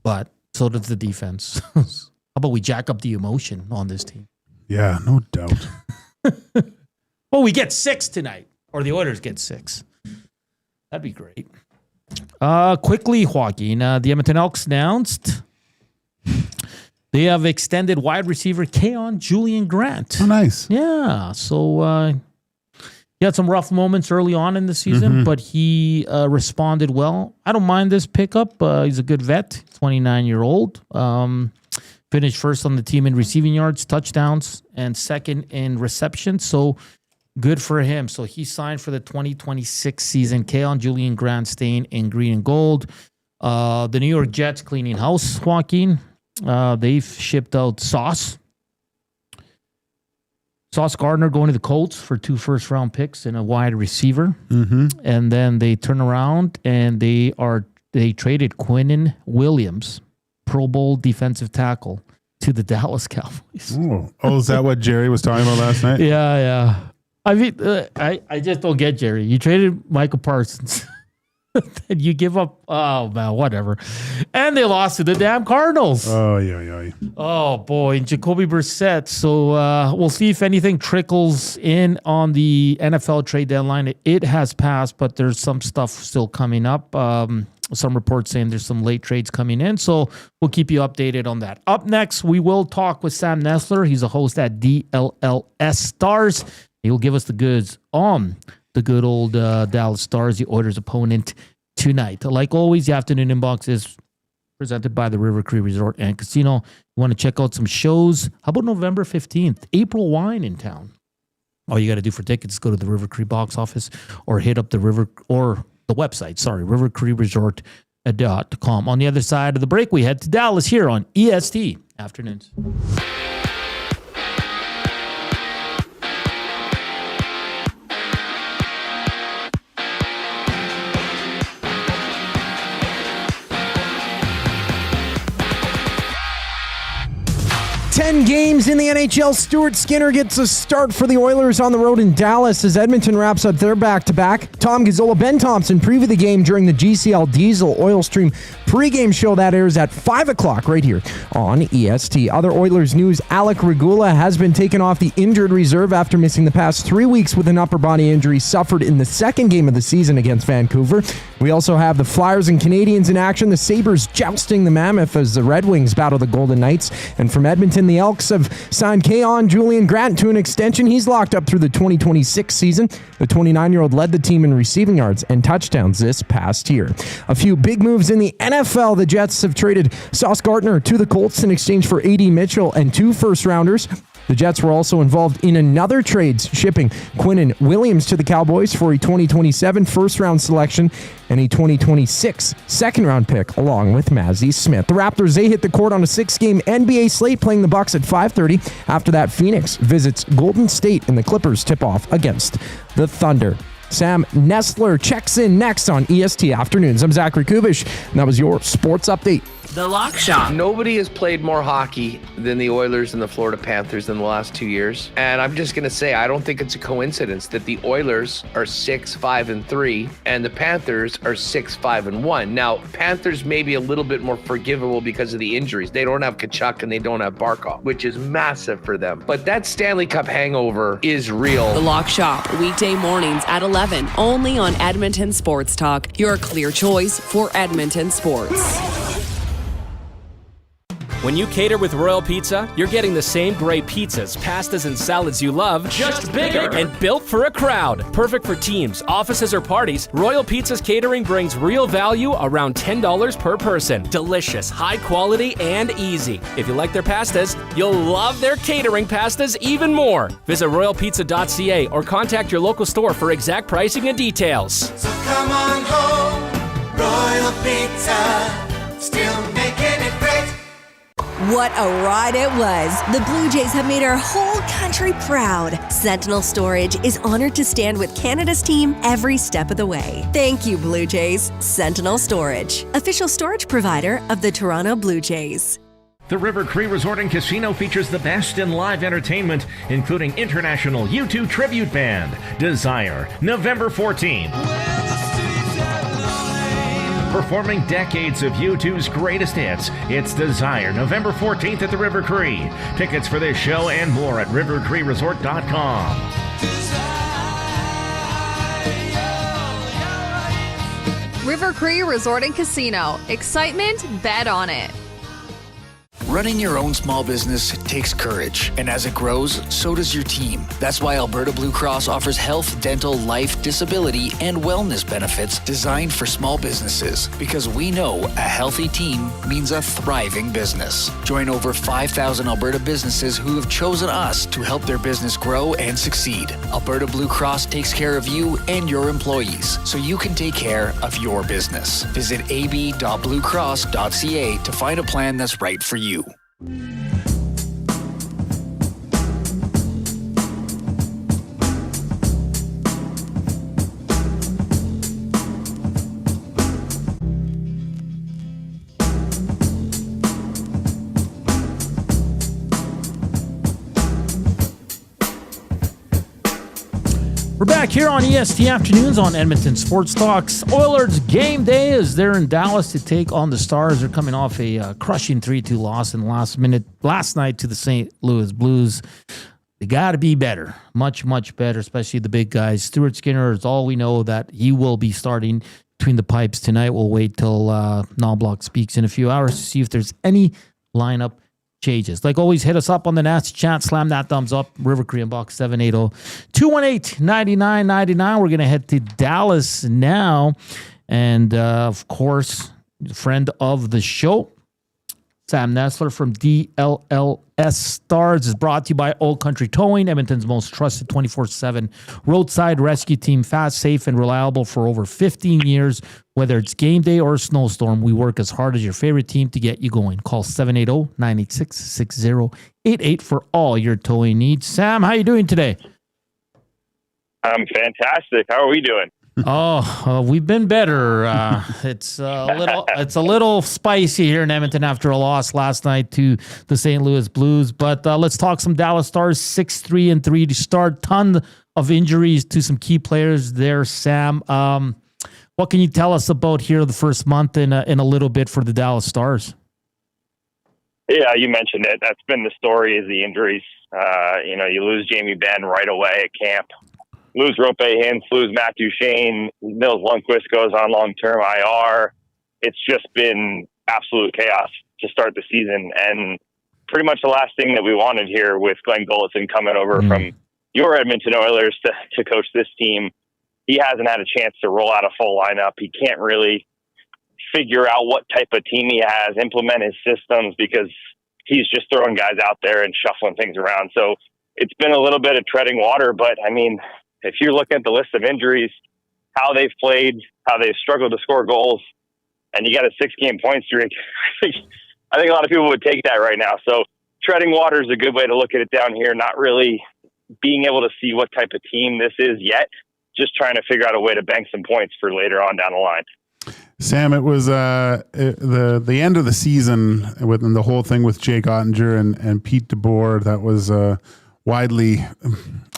But so does the defense. How about we jack up the emotion on this team? Yeah, no doubt. Well, we get 6 tonight. Or the Oilers get 6. That'd be great. Quickly, Joaquin, the Edmonton Elks announced they have extended wide receiver Keon Julian Grant. Oh, nice. Yeah. So he had some rough moments early on in the season, but he responded well. I don't mind this pickup. He's a good vet, 29-year-old. Finished first on the team in receiving yards, touchdowns, and second in reception. So good for him. So he signed for the 2026 season. Keon Julian Grant staying in green and gold. The New York Jets cleaning house, Joaquin. They've shipped out Sauce Gardner going to the Colts for 2 first-round picks and a wide receiver. And then they turn around and they traded Quinnen Williams, Pro Bowl defensive tackle, to the Dallas Cowboys. Oh, is that what Jerry was talking about last night? Yeah. I mean, I just don't get Jerry. You traded Michael Parsons. Then you give up, oh man, whatever. And they lost to the damn Cardinals. Oh, yeah. Oh boy, and Jacoby Brissett. So we'll see if anything trickles in on the NFL trade deadline. It has passed, but there's some stuff still coming up. Some reports saying there's some late trades coming in. So we'll keep you updated on that. Up next, we will talk with Sam Nestler. He's a host at DLLS Stars. He'll give us the goods on the good old Dallas Stars, the Oilers' opponent tonight. Like always, the afternoon inbox is presented by the River Cree Resort and Casino. You want to check out some shows? How about November 15th? April Wine in town. All you got to do for tickets is go to the River Cree box office or hit up the website, rivercreeresort.com. On the other side of the break, we head to Dallas here on EST Afternoons. 10 games in the NHL. Stuart Skinner gets a start for the Oilers on the road in Dallas as Edmonton wraps up their back-to-back. Tom Gazzola, Ben Thompson preview the game during the GCL Diesel Oil Stream pregame show that airs at 5 o'clock right here on EST. Other Oilers news, Alec Regula has been taken off the injured reserve after missing the past 3 weeks with an upper body injury suffered in the second game of the season against Vancouver. We also have the Flyers and Canadians in action, the Sabres jousting the Mammoth as the Red Wings battle the Golden Knights. And from Edmonton, the Elks have signed Keon Julian Grant to an extension. He's locked up through the 2026 season. The 29-year-old led the team in receiving yards and touchdowns this past year. A few big moves in the NFL. The Jets have traded Sauce Gardner to the Colts in exchange for A.D. Mitchell and 2 first-rounders. The Jets were also involved in another trade, shipping Quinnen Williams to the Cowboys for a 2027 first-round selection and a 2026 second-round pick, along with Mazzie Smith. The Raptors, they hit the court on a 6-game NBA slate, playing the Bucks at 5:30. After that, Phoenix visits Golden State, and the Clippers tip off against the Thunder. Sam Nestler checks in next on EST Afternoons. I'm Zachary Kubish, and that was your sports update. The Lock Shop. Nobody has played more hockey than the Oilers and the Florida Panthers in the last 2 years. And I'm just going to say, I don't think it's a coincidence that the Oilers are 6-5-3 and the Panthers are 6-5-1. Now, Panthers may be a little bit more forgivable because of the injuries. They don't have Kachuk and they don't have Barkov, which is massive for them. But that Stanley Cup hangover is real. The Lock Shop, weekday mornings at 11, only on Edmonton Sports Talk, your clear choice for Edmonton sports. When you cater with Royal Pizza, you're getting the same great pizzas, pastas, and salads you love, just bigger and built for a crowd. Perfect for teams, offices, or parties, Royal Pizza's catering brings real value around $10 per person. Delicious, high quality, and easy. If you like their pastas, you'll love their catering pastas even more. Visit royalpizza.ca or contact your local store for exact pricing and details. So come on home, Royal Pizza, still making it great. What a ride it was. The Blue Jays have made our whole country proud. Sentinel Storage is honored to stand with Canada's team every step of the way. Thank you, Blue Jays. Sentinel Storage, official storage provider of the Toronto Blue Jays. The River Cree Resort and Casino features the best in live entertainment, including international U2 tribute band, Desire, November 14th. Performing decades of U2's greatest hits, it's Desire, November 14th at the River Cree. Tickets for this show and more at rivercreeresort.com. River Cree Resort and Casino. Excitement, bet on it. Running your own small business takes courage, and as it grows, so does your team. That's why Alberta Blue Cross offers health, dental, life, disability, and wellness benefits designed for small businesses, because we know a healthy team means a thriving business. Join over 5,000 Alberta businesses who have chosen us to help their business grow and succeed. Alberta Blue Cross takes care of you and your employees, so you can take care of your business. Visit ab.bluecross.ca to find a plan that's right for you. We're back here on EST Afternoons on Edmonton Sports Talks. Oilers game day as they're in Dallas to take on the Stars. They're coming off a crushing 3-2 loss in the last night to the St. Louis Blues. They got to be better, much, much better, especially the big guys. Stuart Skinner is all we know that he will be starting between the pipes tonight. We'll wait till Knobloch speaks in a few hours to see if there's any lineup changes. Like always, hit us up on the Nasty Chat. Slam that thumbs up. River Cree Box 780-218-9999. We're going to head to Dallas now. And, of course, friend of the show, Sam Nestler from DLLS Stars is brought to you by Old Country Towing, Edmonton's most trusted 24/7 roadside rescue team. Fast, safe, and reliable for over 15 years. Whether it's game day or a snowstorm, we work as hard as your favorite team to get you going. Call 780-986-6088 for all your towing needs. Sam, how you doing today? I'm fantastic. How are we doing? We've been better. It's a little spicy here in Edmonton after a loss last night to the St. Louis Blues. But let's talk some Dallas Stars. 6-3-3 to start. Ton of injuries to some key players there, Sam. What can you tell us about here the first month in a little bit for the Dallas Stars? Yeah, you mentioned it. That's been the story, is the injuries. You lose Jamie Benn right away at camp. Lose Rope Hintz, lose Matthew Shane. Nils Lundqvist goes on long-term IR. It's just been absolute chaos to start the season. And pretty much the last thing that we wanted here with Glenn Gulletson coming over from your Edmonton Oilers to coach this team. He hasn't had a chance to roll out a full lineup. He can't really figure out what type of team he has, implement his systems, because he's just throwing guys out there and shuffling things around. So it's been a little bit of treading water, but I mean, if you're looking at the list of injuries, how they've played, how they've struggled to score goals, and you got a 6-game point streak, I think a lot of people would take that right now. So treading water is a good way to look at it down here, not really being able to see what type of team this is yet, just trying to figure out a way to bank some points for later on down the line. Sam, it was the end of the season with the whole thing with Jake Ottinger and Pete DeBoer that was widely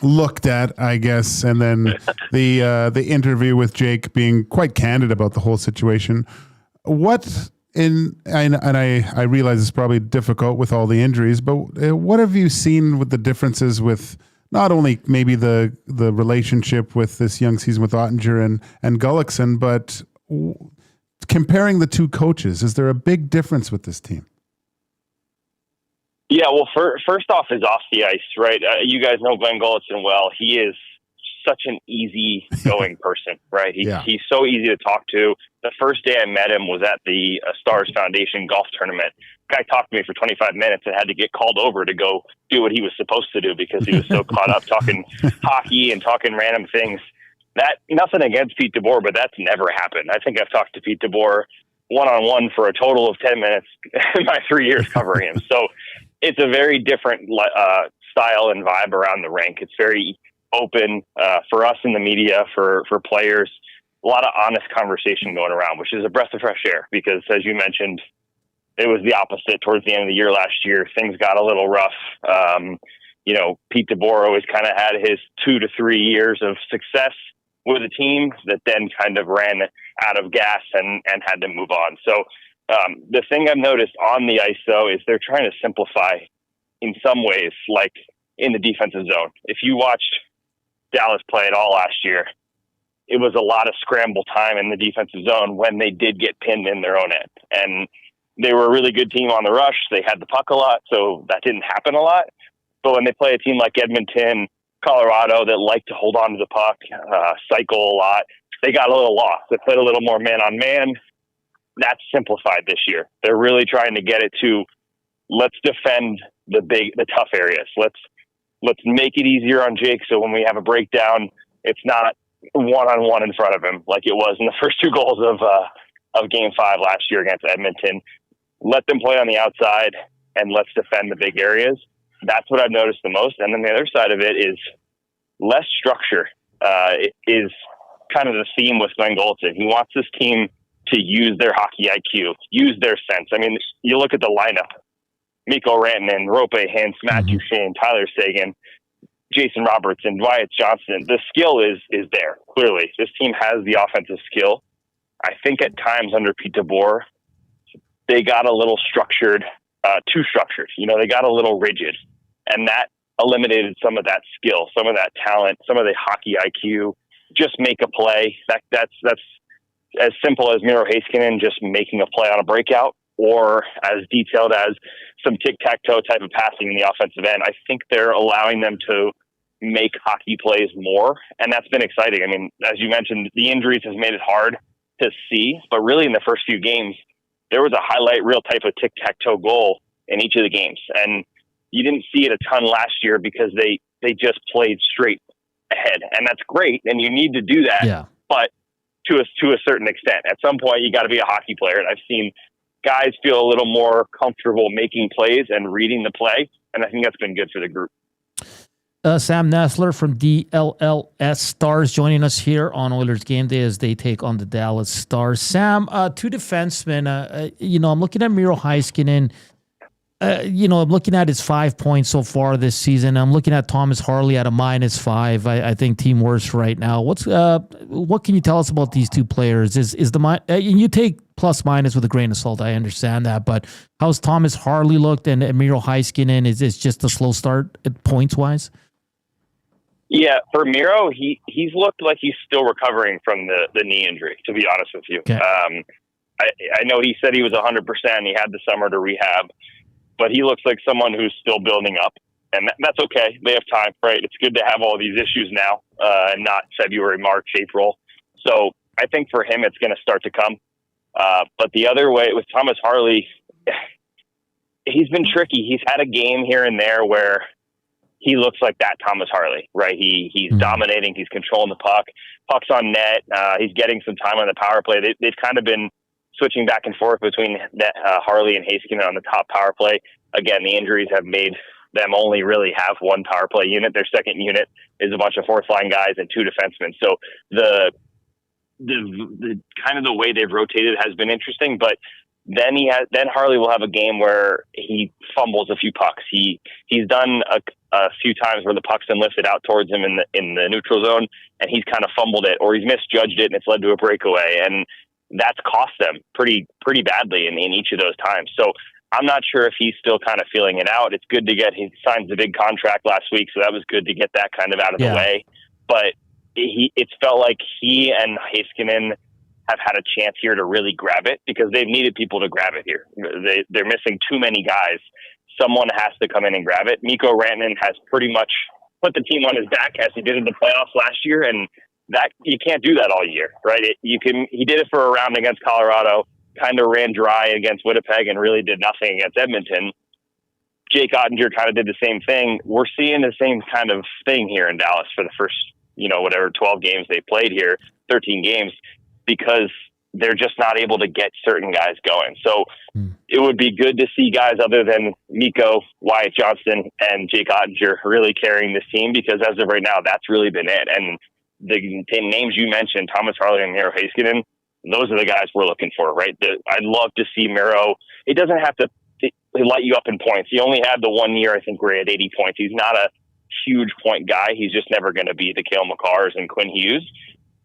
looked at, I guess, and then the interview with Jake being quite candid about the whole situation. I realize it's probably difficult with all the injuries, but what have you seen with the differences with not only maybe the relationship with this young season with Ottinger and Gullickson, but comparing the two coaches? Is there a big difference with this team? Yeah, well, first off is off the ice, right? You guys know Glenn Gullickson well. He is such an easy-going person, right? He's so easy to talk to. The first day I met him was at the Stars Foundation golf tournament. Guy talked to me for 25 minutes and had to get called over to go do what he was supposed to do because he was so caught up talking hockey and talking random things. That nothing against Pete DeBoer, but that's never happened. I think I've talked to Pete DeBoer one-on-one for a total of 10 minutes in my 3 years covering him. So it's a very different style and vibe around the rink. It's very open for us in the media, for players. A lot of honest conversation going around, which is a breath of fresh air because, as you mentioned, it was the opposite towards the end of the year last year. Things got a little rough. Pete DeBoer always kind of had his 2 to 3 years of success with a team that then kind of ran out of gas and had to move on. So the thing I've noticed on the ice, though, is they're trying to simplify in some ways, like in the defensive zone. If you watched Dallas play at all last year, it was a lot of scramble time in the defensive zone when they did get pinned in their own end. And they were a really good team on the rush. They had the puck a lot, so that didn't happen a lot. But when they play a team like Edmonton, Colorado, that like to hold on to the puck, cycle a lot, they got a little lost. They played a little more man-on-man. That's simplified this year. They're really trying to get it to, let's defend the tough areas. Let's make it easier on Jake so when we have a breakdown, it's not one-on-one in front of him like it was in the first 2 goals of Game 5 last year against Edmonton. Let them play on the outside and let's defend the big areas. That's what I've noticed the most. And then the other side of it is less structure is kind of the theme with Glenn Gullickson. He wants this team to use their hockey IQ, use their sense. I mean, you look at the lineup, Mikko Rantanen, Roope Hintz, Matt Duchene, Tyler Seguin, Jason Robertson, Wyatt Johnston. The skill is there, clearly. This team has the offensive skill. I think at times under Pete DeBoer, they got a little structured, too structured. They got a little rigid. And that eliminated some of that skill, some of that talent, some of the hockey IQ. Just make a play. That's as simple as Miro Heiskanen just making a play on a breakout, or as detailed as some tic-tac-toe type of passing in the offensive end. I think they're allowing them to make hockey plays more, and that's been exciting. I mean, as you mentioned, the injuries has made it hard to see, but really in the first few games, there was a highlight reel type of tic-tac-toe goal in each of the games, and you didn't see it a ton last year because they just played straight ahead, and that's great, and you need to do that, but to a certain extent. At some point, you got to be a hockey player, and I've seen guys feel a little more comfortable making plays and reading the play, and I think that's been good for the group. Sam Nestler from DLLS Stars joining us here on Oilers Game Day as they take on the Dallas Stars. Sam, 2 defensemen. I'm looking at Miro Heiskanen. I'm looking at his 5 points so far this season. I'm looking at Thomas Harley at a -5. I think team worst right now. What can you tell us about these 2 players? Is you take plus minus with a grain of salt. I understand that, but how's Thomas Harley looked and Miro Heiskanen? Is this just a slow start points wise? Yeah, for Miro, he's looked like he's still recovering from the knee injury, to be honest with you. Okay. I know he said he was 100%. He had the summer to rehab, but he looks like someone who's still building up, and that's okay. They have time, right? It's good to have all these issues now, and not February, March, April. So I think for him, it's going to start to come. But the other way with Thomas Harley, he's been tricky. He's had a game here and there where he looks like that Thomas Harley, right? He's dominating. He's controlling the puck. Puck's on net. He's getting some time on the power play. They've kind of been switching back and forth between Harley and Heiskanen on the top power play. Again, the injuries have made them only really have one power play unit. Their second unit is a bunch of fourth line guys and two defensemen. So the kind of the way they've rotated has been interesting, but then Harley will have a game where he fumbles a few pucks. He's done a few times where the puck's been lifted out towards him in the neutral zone, and he's kind of fumbled it, or he's misjudged it and it's led to a breakaway, and that's cost them pretty badly in each of those times. So I'm not sure if he's still kind of feeling it out. It's good to he signed the big contract last week, so that was good to get that kind of out of the way. But it's felt like he and Heiskanen have had a chance here to really grab it because they've needed people to grab it here. They're missing too many guys. Someone has to come in and grab it. Mikko Rantanen has pretty much put the team on his back as he did in the playoffs last year, and that you can't do that all year, right? He did it for a round against Colorado, kind of ran dry against Winnipeg, and really did nothing against Edmonton. Jake Ottinger kind of did the same thing. We're seeing the same kind of thing here in Dallas for the first, 12 games they played here, 13 games, because they're just not able to get certain guys going. So it would be good to see guys other than Mikko, Wyatt Johnston, and Jake Ottinger really carrying this team, because as of right now, that's really been it. And the names you mentioned, Thomas Harley and Miro Heiskanen, those are the guys we're looking for, right? I'd love to see Miro. It doesn't have to light you up in points. He only had the 1 year, I think, where he had 80 points. He's not a huge point guy. He's just never going to be the Cale Makars and Quinn Hughes.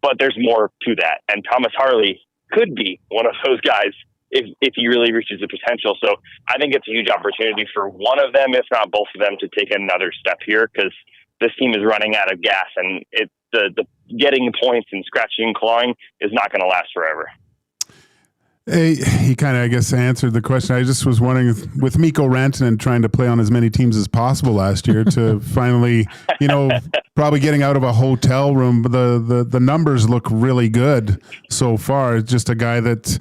But there's more to that. And Thomas Harley could be one of those guys if he really reaches the potential. So I think it's a huge opportunity for one of them, if not both of them, to take another step here, because this team is running out of gas, and the getting points and scratching and clawing is not going to last forever. He kind of, I guess, answered the question. I just was wondering, with Mikko Rantanen trying to play on as many teams as possible last year to finally, probably getting out of a hotel room, but the numbers look really good so far. It's just a guy that's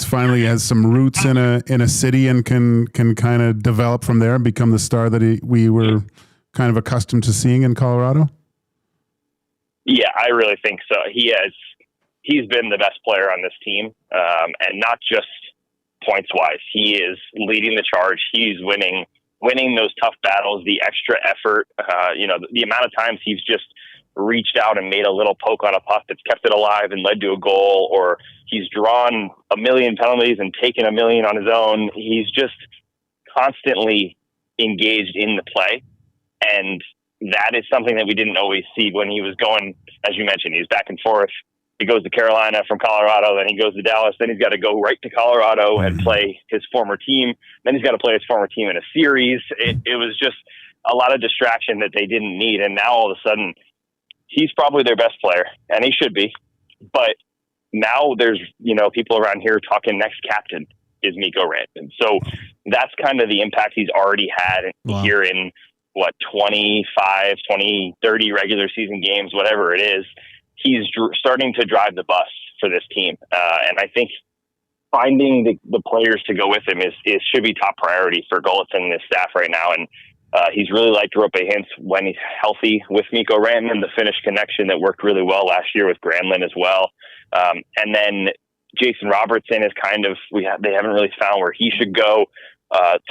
finally has some roots in a city and can kind of develop from there and become the star that we were kind of accustomed to seeing in Colorado. Yeah, I really think so. He's been the best player on this team, and not just points-wise. He is leading the charge. He's winning those tough battles, the extra effort. The amount of times he's just reached out and made a little poke on a puck that's kept it alive and led to a goal, or he's drawn 1 million penalties and taken 1 million on his own. He's just constantly engaged in the play, and that is something that we didn't always see when he was going, as you mentioned, he's back and forth. He goes to Carolina from Colorado, then he goes to Dallas, then he's got to go right to Colorado and play his former team. Then he's got to play his former team in a series. It was just a lot of distraction that they didn't need. And now all of a sudden, he's probably their best player, and he should be. But now there's, people around here talking next captain is Mikko Rantanen. So that's kind of the impact he's already had here in, 25, 20, 30 regular season games, whatever it is. He's starting to drive the bus for this team. And I think finding the players to go with him should be top priority for Goliath and his staff right now. And he's really liked Roope Hintz when he's healthy with Mikko Rantanen, the Finnish connection that worked really well last year with Granlund as well. And then Jason Robertson is they haven't really found where he should go.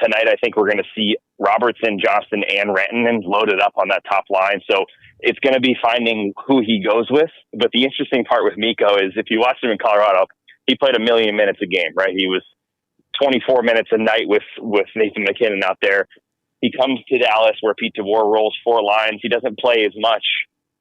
Tonight, I think we're going to see Robertson, Johnston, and Rantanen loaded up on that top line. So it's going to be finding who he goes with. But the interesting part with Mikko is if you watched him in Colorado, he played 1 million minutes a game, right? He was 24 minutes a night with Nathan McKinnon out there. He comes to Dallas where Pete DeBoer rolls 4 lines. He doesn't play as much.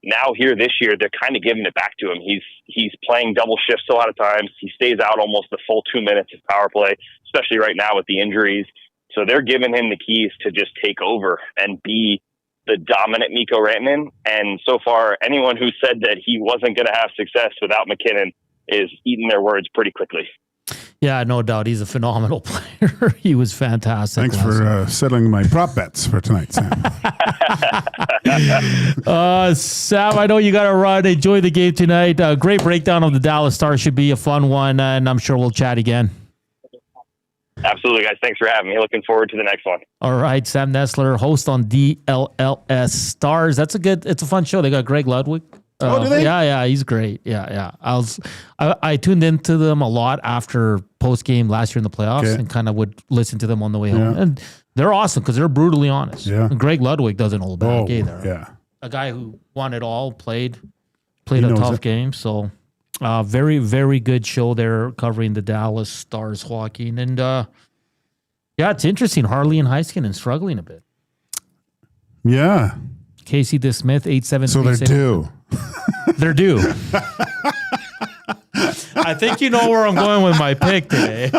Now here this year, they're kind of giving it back to him. He's playing double shifts a lot of times. He stays out almost the full 2 minutes of power play, especially right now with the injuries. So they're giving him the keys to just take over and be the dominant Mikko Rantanen. And so far, anyone who said that he wasn't going to have success without McKinnon is eating their words pretty quickly. Yeah, no doubt. He's a phenomenal player. He was fantastic. Thanks for settling my prop bets for tonight, Sam. Sam, I know you got to run. Enjoy the game tonight. Great breakdown of the Dallas Stars. Should be a fun one, and I'm sure we'll chat again. Absolutely, guys. Thanks for having me. Looking forward to the next one. All right, Sam Nestler, host on DLLS Stars. It's a fun show. They got Greg Ludwig. Do they? Yeah, he's great. Yeah. I tuned into them a lot after post game last year in the playoffs and kind of would listen to them on the way home. And they're awesome because they're brutally honest. Yeah. And Greg Ludwig doesn't hold back either. Yeah. A guy who won it all, played a tough game. So very, very good show there covering the Dallas Stars, Joaquin. And it's interesting. Harley and Heiskanen struggling a bit. Yeah. Casey DeSmith, 8-7. So they're due. They're due. I think you know where I'm going with my pick today.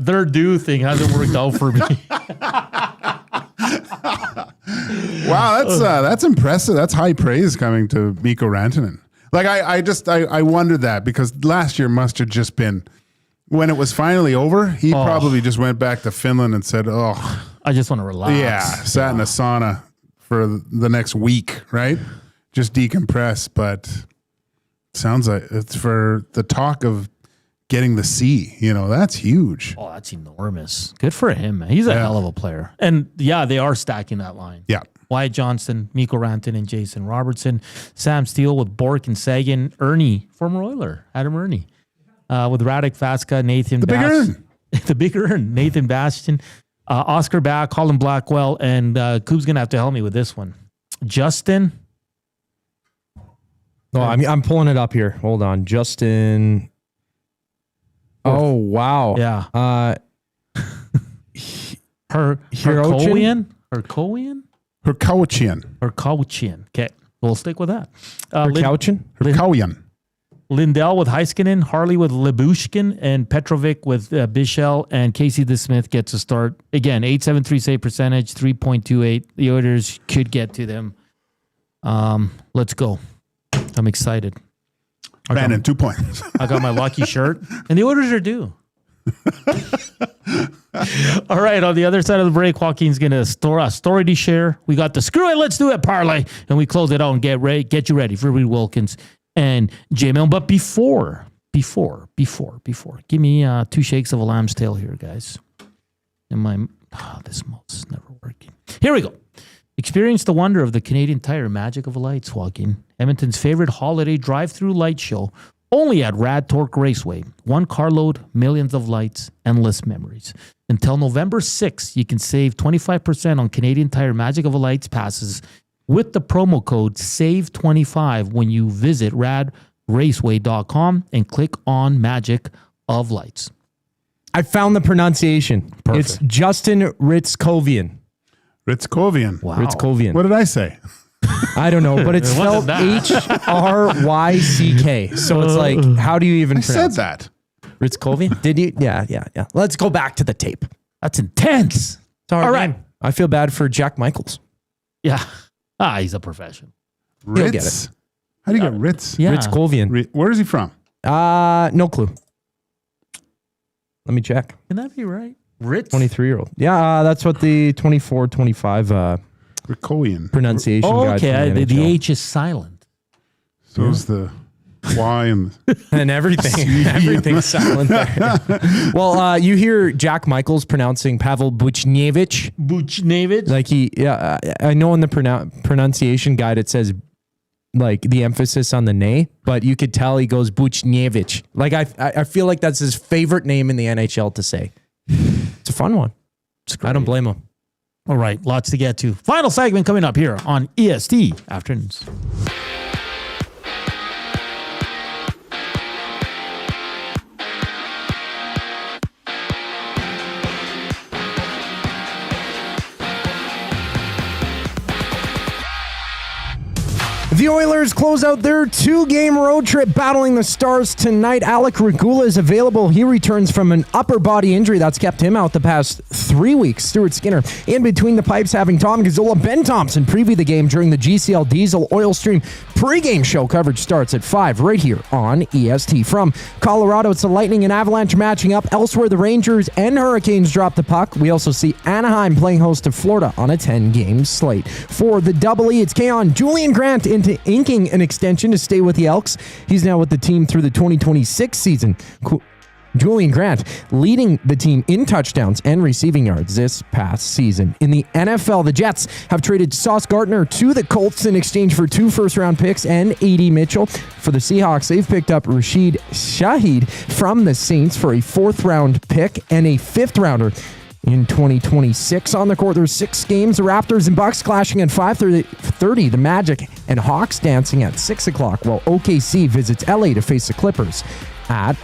Their due thing hasn't worked out for me. Wow, that's impressive. That's high praise coming to Mikko Rantanen. Like I wondered that because last year must have just been when it was finally over. He probably just went back to Finland and said, "Oh, I just want to relax." Yeah, sat in a sauna for the next week, right? Just decompress. But sounds like it's for the talk of getting the C. That's huge. Oh, that's enormous. Good for him, man. He's a hell of a player. And they are stacking that line. Yeah. Wyatt Johnston, Mikko Rantanen, and Jason Robertson. Sam Steele with Bork and Sagan. Ernie, former Oiler, Adam Ernie. With Radek Vaska, Nathan Bastian. The big earn. Nathan Bastian. Oscar Back, Colin Blackwell, and Coop's going to have to help me with this one. Justin. Oh, I'm pulling it up here. Hold on. Justin. Oh, wow. Yeah. Herkowian? Herkowian. Okay. We'll stick with that. Herkowian. Lindell with Heiskanen, Harley with Lyubushkin, and Petrovic with Bichel, and Casey DeSmith gets a start. Again, 8.73 save percentage, 3.28. The Oilers could get to them. Let's go. I'm excited. Brandon, 2 points. I got my lucky shirt, and the Oilers are due. All right, on the other side of the break, Joaquin's going to store a story to share. We got the Screw It, Let's Do It parlay, and we close it out and get you ready for Reed Wilkins and J-Mail. But before, give me 2 shakes of a lamb's tail here, guys. And this mouse is never working. Here we go. Experience the wonder of the Canadian Tire Magic of Lights, Joaquin. Edmonton's favorite holiday drive-through light show, only at Rad Torque Raceway. 1 carload, millions of lights, endless memories. Until November 6th, you can save 25% on Canadian Tire Magic of Lights passes with the promo code SAVE25 when you visit radraceway.com and click on Magic of Lights. I found the pronunciation. Perfect. It's Justin Ritzkovian. Ritzkovian. Wow. Ritzkovian. What did I say? I don't know, but it's spelled Hryck. So it's like, how do you even pronounce said that? Ritzkovian? Did you? Yeah. Let's go back to the tape. That's intense. All right. I feel bad for Jack Michaels. Yeah. He's a professional. Ritz? He'll get it. How do you get Ritz? Yeah. Ritzkovian. Where is he from? No clue. Let me check. Can that be right? Ritz? 23-year-old. Yeah, that's what the 24-25 Rickoian pronunciation guide. Okay, from the H is silent. So is the Y and everything. Everything's silent there. Well, you hear Jack Michaels pronouncing Pavel Buchnevich. Like I know in the pronunciation guide it says like the emphasis on the nay, but you could tell he goes Buchnevich. Like I feel like that's his favorite name in the NHL to say. It's a fun one. I don't blame him. All right, lots to get to. Final segment coming up here on EST Afternoons. The Oilers close out their 2-game road trip battling the Stars tonight. Alec Regula is available. He returns from an upper body injury that's kept him out the past 3 weeks. Stuart Skinner in between the pipes having Tom Gazzola, Ben Thompson preview the game during the GCL Diesel Oil Stream pregame show. Coverage starts at 5 right here on EST. From Colorado, it's the Lightning and Avalanche matching up. Elsewhere, the Rangers and Hurricanes drop the puck. We also see Anaheim playing host to Florida on a 10-game slate. For the Double E, it's Keon Julian Grant into inking an extension to stay with the Elks. He's now with the team through the 2026 season. Julian Grant leading the team in touchdowns and receiving yards this past season. In the NFL, the Jets have traded Sauce Gardner to the Colts in exchange for 2 first-round picks and A.D. Mitchell. For the Seahawks, they've picked up Rashid Shaheed from the Saints for a 4th-round pick and a 5th-rounder in 2026. On the court, there's 6 games. The Raptors and Bucks clashing at 5:30. The Magic and Hawks dancing at 6 o'clock, while OKC visits LA to face the Clippers at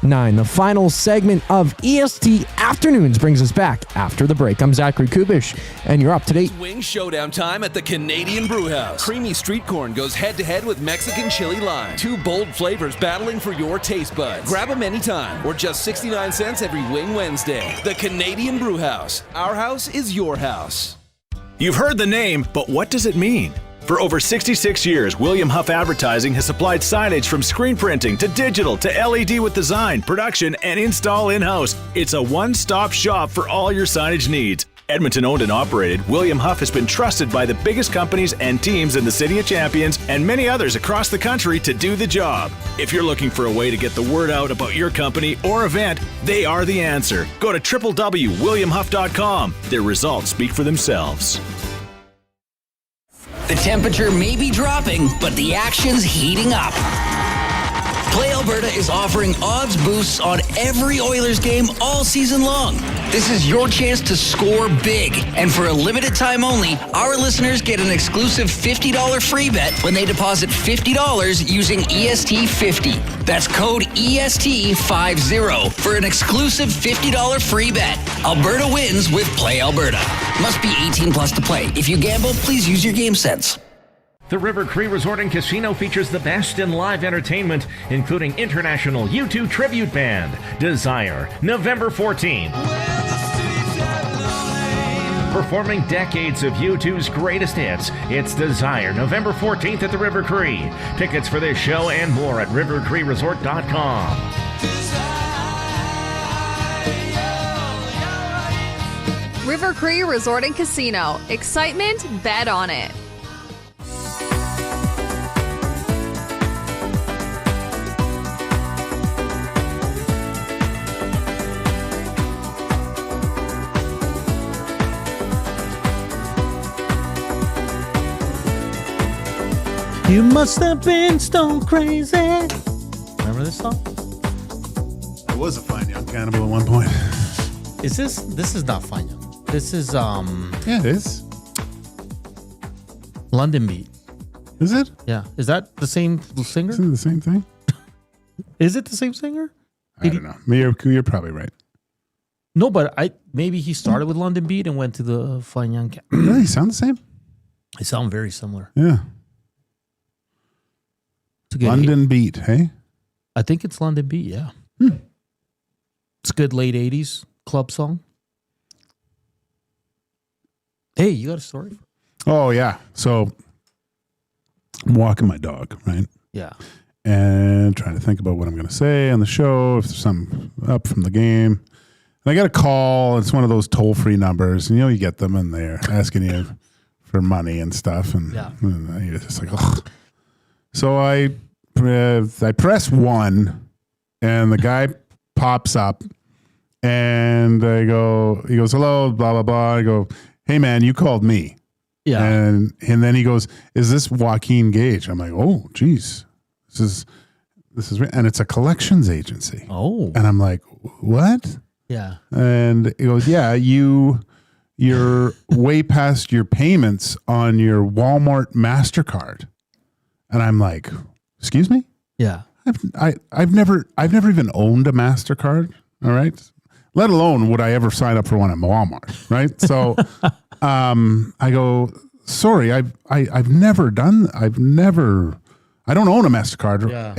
9. The final segment of EST Afternoons brings us back after the break. I'm Zachary Kubish, and you're up to date. Wing showdown time at the Canadian Brewhouse. Creamy street corn goes head-to-head with Mexican chili lime. 2 bold flavors battling for your taste buds. Grab them anytime, or just 69 cents every Wing Wednesday. The Canadian Brewhouse. Our house is your house. You've heard the name, but what does it mean? For over 66 years, William Huff Advertising has supplied signage from screen printing to digital to LED with design, production, and install in-house. It's a one-stop shop for all your signage needs. Edmonton owned and operated, William Huff has been trusted by the biggest companies and teams in the City of Champions and many others across the country to do the job. If you're looking for a way to get the word out about your company or event, they are the answer. Go to www.williamhuff.com. Their results speak for themselves. The temperature may be dropping, but the action's heating up. Play Alberta is offering odds boosts on every Oilers game all season long. This is your chance to score big. And for a limited time only, our listeners get an exclusive $50 free bet when they deposit $50 using EST50. That's code EST50 for an exclusive $50 free bet. Alberta wins with Play Alberta. Must be 18 plus to play. If you gamble, please use your game sense. The River Cree Resort and Casino features the best in live entertainment, including international U2 tribute band, Desire, November 14th. Performing decades of U2's greatest hits, it's Desire, November 14th at the River Cree. Tickets for this show and more at rivercreeresort.com. River Cree Resort and Casino. Excitement, bet on it. You must have been stone crazy. Remember this song? I was a fine young cannibal at one point. Is this is not Fine Young. This is Yeah, it is. London Beat. Is it? Yeah. Is that the same singer? Isn't it the same thing? Is it the same singer? I don't know. You're probably right. No, but maybe he started with London Beat and went to the Fine Young. Really? Sound the same? They sound very similar. Yeah. It's a good London Beat, hey? I think it's London Beat, yeah. It's a good late 80s club song. Hey, you got a story? Oh, yeah. So I'm walking my dog, right? Yeah. And trying to think about what I'm going to say on the show, if there's something up from the game. And I got a call. It's one of those toll-free numbers. And, you get them, and they're asking you for money and stuff. And, and you're just like, ugh. So I press 1, and the guy pops up, and he goes, hello, blah, blah, blah. I go, hey, man, you called me. Yeah. And then he goes, is this Joaquin Gage? I'm like, oh, geez. This is, and it's a collections agency. Oh. And I'm like, what? Yeah. And he goes, yeah, you're way past your payments on your Walmart MasterCard. And I'm like, excuse me? Yeah. I've never even owned a MasterCard. All right. Let alone would I ever sign up for one at Walmart. Right. So I go, sorry, I don't own a MasterCard. Yeah.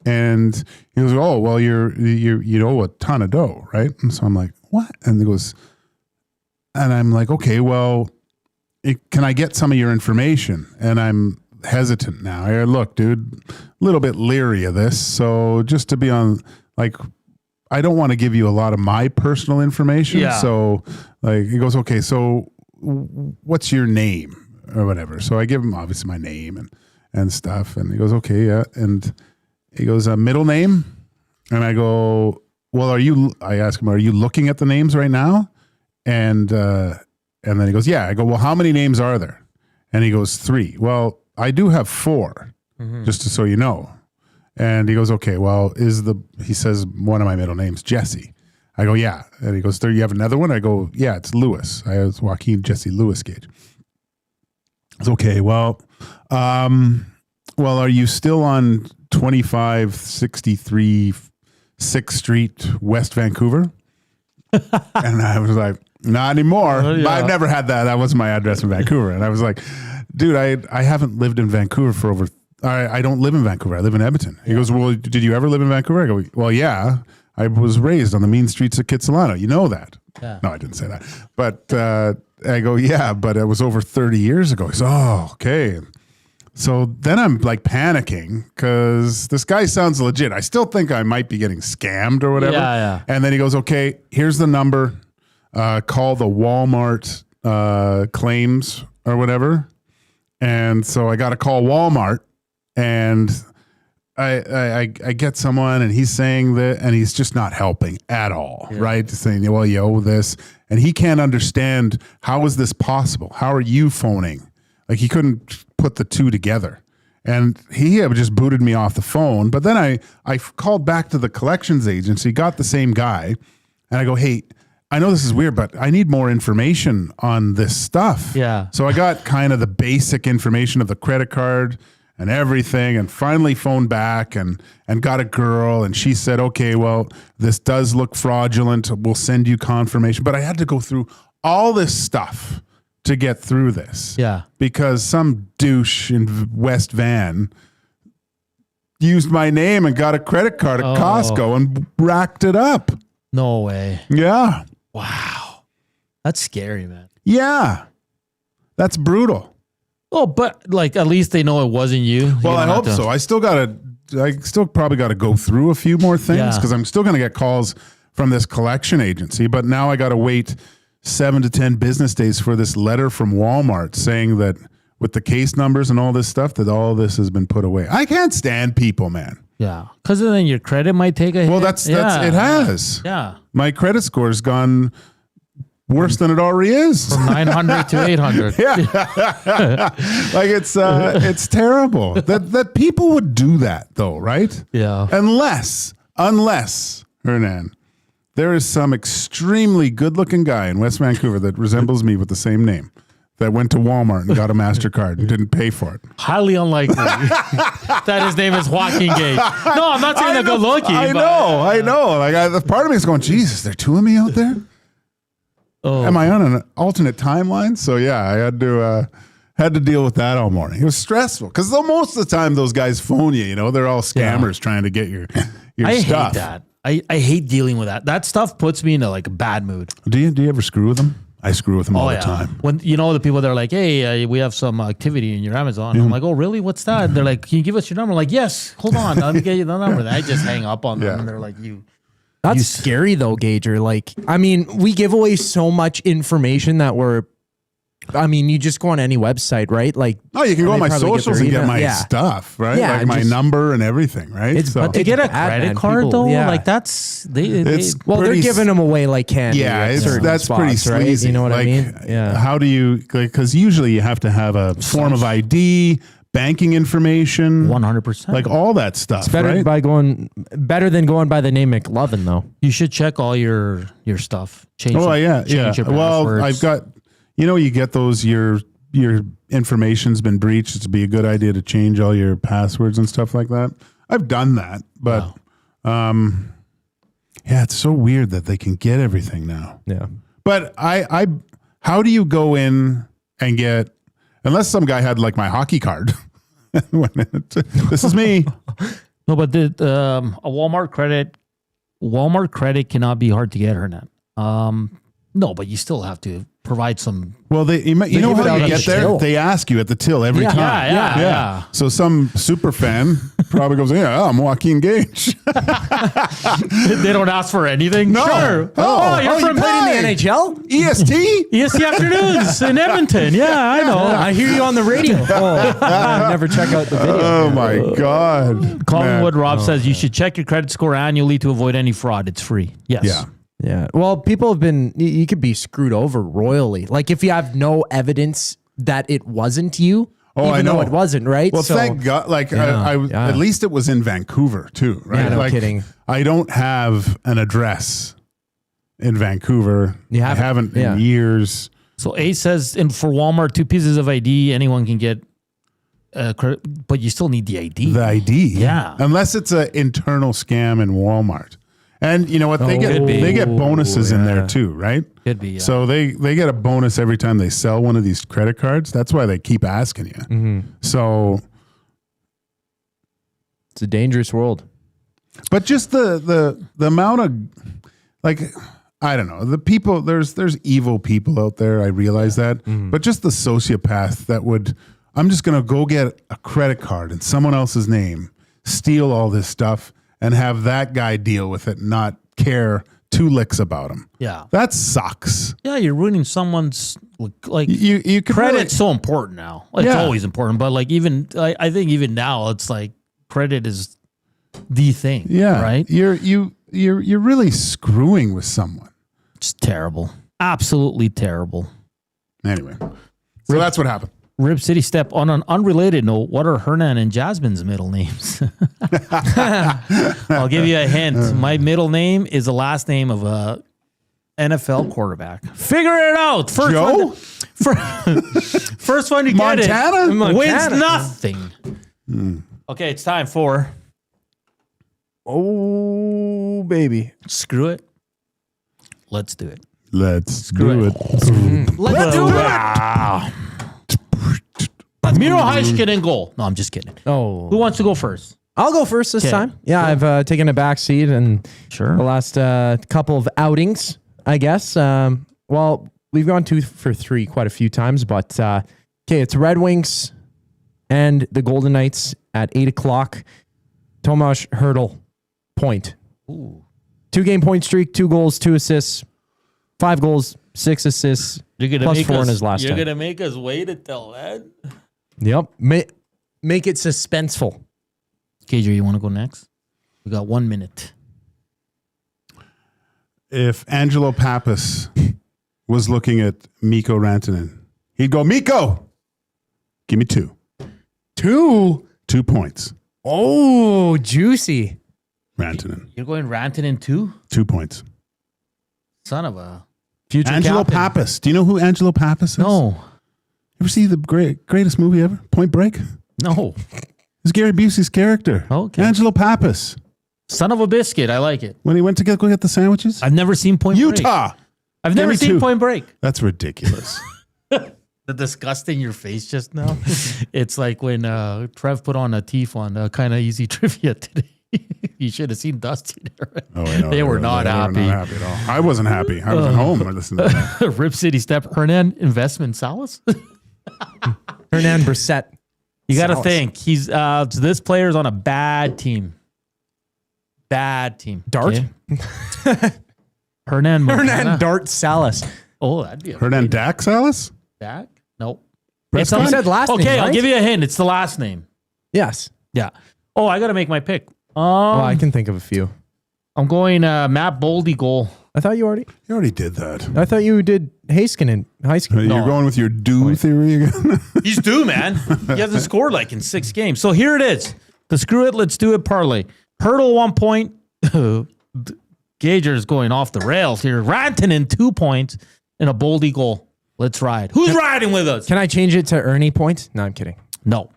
And he goes, oh, well, you owe a ton of dough, right? And so I'm like, what? And he goes, and I'm like, okay, well, can I get some of your information? And I'm hesitant now. Hey, look, dude, a little bit leery of this. So just to be on, like, I don't want to give you a lot of my personal information. Yeah. So like, he goes, okay, so what's your name or whatever? So I give him obviously my name, and stuff. And he goes, okay, yeah. And he goes, middle name? And I go, well, I ask him, are you looking at the names right now? And then he goes, yeah. I go, well, how many names are there? And he goes, 3. Well, I do have 4, just so you know. And he goes, okay, well, he says, one of my middle names, Jesse. I go, yeah. And he goes, there, you have another one? I go, yeah, it's Lewis. I was Joaquin Jesse Lewis Gage. It's okay. Well, are you still on 2563 6th Street, West Vancouver? And I was like, not anymore. Yeah. I've never had that. That wasn't my address in Vancouver. And I was like, dude, I haven't lived in Vancouver for over, I don't live in Vancouver. I live in Edmonton. He goes, well, did you ever live in Vancouver? I go, well, yeah. I was raised on the mean streets of Kitsilano. You know that. Yeah. No, I didn't say that. But I go, yeah, but it was over 30 years ago. He goes, oh, okay. So then I'm like panicking because this guy sounds legit. I still think I might be getting scammed or whatever. Yeah. And then he goes, okay, here's the number. Call the Walmart claims or whatever. And so I got to call Walmart, and I get someone, and he's saying that, and he's just not helping at all, right? Just saying, well, you owe this, and he can't understand, how is this possible? How are you phoning? Like, he couldn't put the two together, and he had just booted me off the phone. But then I called back to the collections agency, got the same guy, and I go, hey, I know this is weird, but I need more information on this stuff. Yeah. So I got kind of the basic information of the credit card and everything, and finally phoned back and got a girl, and she said, okay, well, this does look fraudulent. We'll send you confirmation. But I had to go through all this stuff to get through this. Yeah. Because some douche in West Van used my name and got a credit card at Costco and racked it up. No way. Yeah. Wow. That's scary, man. Yeah. That's brutal. Oh, but like at least they know it wasn't you. Well, I hope so. I still probably got to go through a few more things because I'm still going to get calls from this collection agency. But now I got to wait 7 to 10 business days for this letter from Walmart saying that with the case numbers and all this stuff, that all this has been put away. I can't stand people, man. Yeah. Because then your credit might take a hit. Well, that's it has. Yeah. My credit score's gone worse than it already is. From 900 to 800. Yeah. Like it's terrible that people would do that though, right? Yeah. Unless Hernan, there is some extremely good-looking guy in West Vancouver that resembles me with the same name that went to Walmart and got a MasterCard and didn't pay for it. Highly unlikely that his name is Joaquin Gage. No, I'm not saying they're good looking. I know. Like part of me is going, Jesus, there are two of me out there? Oh. Am I on an alternate timeline? So yeah, I had to deal with that all morning. It was stressful because most of the time those guys phone you. You know, they're all scammers trying to get your stuff. I hate that. I hate dealing with that. That stuff puts me in a bad mood. Do you ever screw with them? I screw with them all the time. When the people that are like, hey, we have some activity in your Amazon. I'm like, oh, really? What's that? They're like, can you give us your number? I'm like, yes. Hold on, let me get you the number. I just hang up on them, and they're like, you. That's scary though, Gager. Like, I mean, we give away so much information that you just go on any website, right? Like, you can go on my socials and get my stuff, right? Yeah, like my number and everything, right? But to get a credit card though, like that's they're giving them away like candy. Yeah, that's spots, pretty sleazy. Right? You know what I mean? Yeah. How do you? Because usually you have to have a form of ID, banking information, 100%, like all that stuff. It's better better than going by the name McLovin though. You should check all your stuff. Change your passwords. Well, I've got. You get those, your information's been breached. It'd be a good idea to change all your passwords and stuff like that. I've done that, but it's so weird that they can get everything now. Yeah. But how do you go in and get, unless some guy had like my hockey card. This is me. No, but a Walmart credit cannot be hard to get, Hernan. No, but you still have to provide some. Well, you know how you get there? till. They ask you at the till every time. Yeah. So some super fan probably goes, "Yeah, I'm Joaquin Gage." They don't ask for anything. No. Sure. You're from playing in the NHL? EST? EST afternoons in Edmonton. Yeah, I know. I hear you on the radio. I never check out the video. Oh my God. Collingwood Rob says you should check your credit score annually to avoid any fraud. It's free. Yes. Yeah. Yeah. Well, people have been, you could be screwed over royally. Like if you have no evidence that it wasn't you, even though it wasn't, right? Well, thank God. Like at least it was in Vancouver too, right? Yeah, no like, kidding. I don't have an address in Vancouver. I haven't in years. So A says, and for Walmart, 2 pieces of ID, anyone can get credit, but you still need the ID. The ID. Yeah. Unless it's an internal scam in Walmart. And you know what? They get bonuses in there too, right? Could be. Yeah. So they get a bonus every time they sell one of these credit cards. That's why they keep asking you. Mm-hmm. So it's a dangerous world. But just the amount of, like, I don't know, the people, there's evil people out there. I realize that. Mm-hmm. But just the sociopath that would, I'm just going to go get a credit card in someone else's name, steal all this stuff, and have that guy deal with it and not care 2 licks about him. Yeah. That sucks. Yeah, you're ruining someone's, like, you credit's so important now. Like, it's always important, but like even, I think even now it's like credit is the thing. Yeah. Right? You're really screwing with someone. It's terrible. Absolutely terrible. Anyway. So that's what happened. Rip City Step. On an unrelated note, what are Hernan and Jasmine's middle names? I'll give you a hint. My middle name is the last name of a NFL quarterback. Figure it out. First Joe? First one to get Montana? wins nothing. Okay, it's time for... Oh, baby. Screw it. Let's do it. Let's do it. Let's do it. Wow. Miro Heiskanen in goal. No, I'm just kidding. Oh. Who wants to go first? I'll go first this time. Yeah, I've taken a back seat in the last couple of outings, I guess. Well, we've gone 2 for 3 quite a few times, but it's Red Wings and the Golden Knights at 8 o'clock. Tomas Hertl, point. Ooh. 2-game point streak, 2 goals, 2 assists, 5 goals, 6 assists, plus 4 in his last You're 10. going to make us wait until then? Yep. Make it suspenseful. Gager, you want to go next? We got 1 minute. If Angelo Pappas was looking at Mikko Rantanen, he'd go, Mikko, give me 2. 2? 2 points. Oh, juicy. Rantanen. You're going Rantanen 2? 2 points. Son of a... Future Angelo captain. Pappas. Do you know who Angelo Pappas is? No. Ever see the greatest movie ever? Point Break? No. It's Gary Busey's character. Okay. Angelo Pappas. Son of a biscuit. I like it. When he went to go get the sandwiches? I've never seen Point Break. Utah. I've never Give me seen 2. Point Break. That's ridiculous. The disgust in your face just now. It's like when Trev put on a teeth on Kind of Easy Trivia today. You should have seen Dusty there. Oh, I know. They were not happy. They were not happy at all. I wasn't happy. I was at home. I listened to that. Rip City Step. Hernan Investment Salas. Hernan Brissett. You got to Salas. think. He's this player's on a bad team. Bad team. Dart? Okay? Hernan Dart Salas. Oh, that'd be a Hernan Dak Salas? Dak? Nope. Prescott? You said last name, Okay, I'll right? give you a hint. It's the last name. Yes. Yeah. Oh, I got to make my pick. I can think of a few. I'm going Matt Boldy goal. I thought you already did that. I thought you did Heiskanen. You're going with your do theory again? He's due, man. He hasn't scored like in 6 games. So here it is. The screw it, let's do it parlay. Hertl 1 point. Gager's going off the rails here. Rantanen 2 points and a Boldy goal. Let's ride. Who's riding with us? Can I change it to Ernie point? No, I'm kidding. No.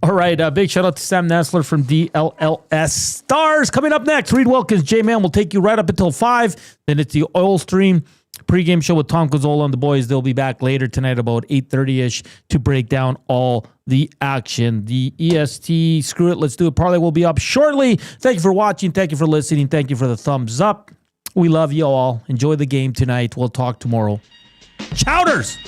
All right. Big shout out to Sam Nestler from DLLS Stars. Coming up next, Reed Wilkins, J-Man will take you right up until 5. Then it's the Oil Stream pregame show with Tom Cazzola and the boys. They'll be back later tonight about 8:30ish to break down all the action. The EST Screw It, Let's Do It parlay will be up shortly. Thank you for watching. Thank you for listening. Thank you for the thumbs up. We love you all. Enjoy the game tonight. We'll talk tomorrow. Chowders!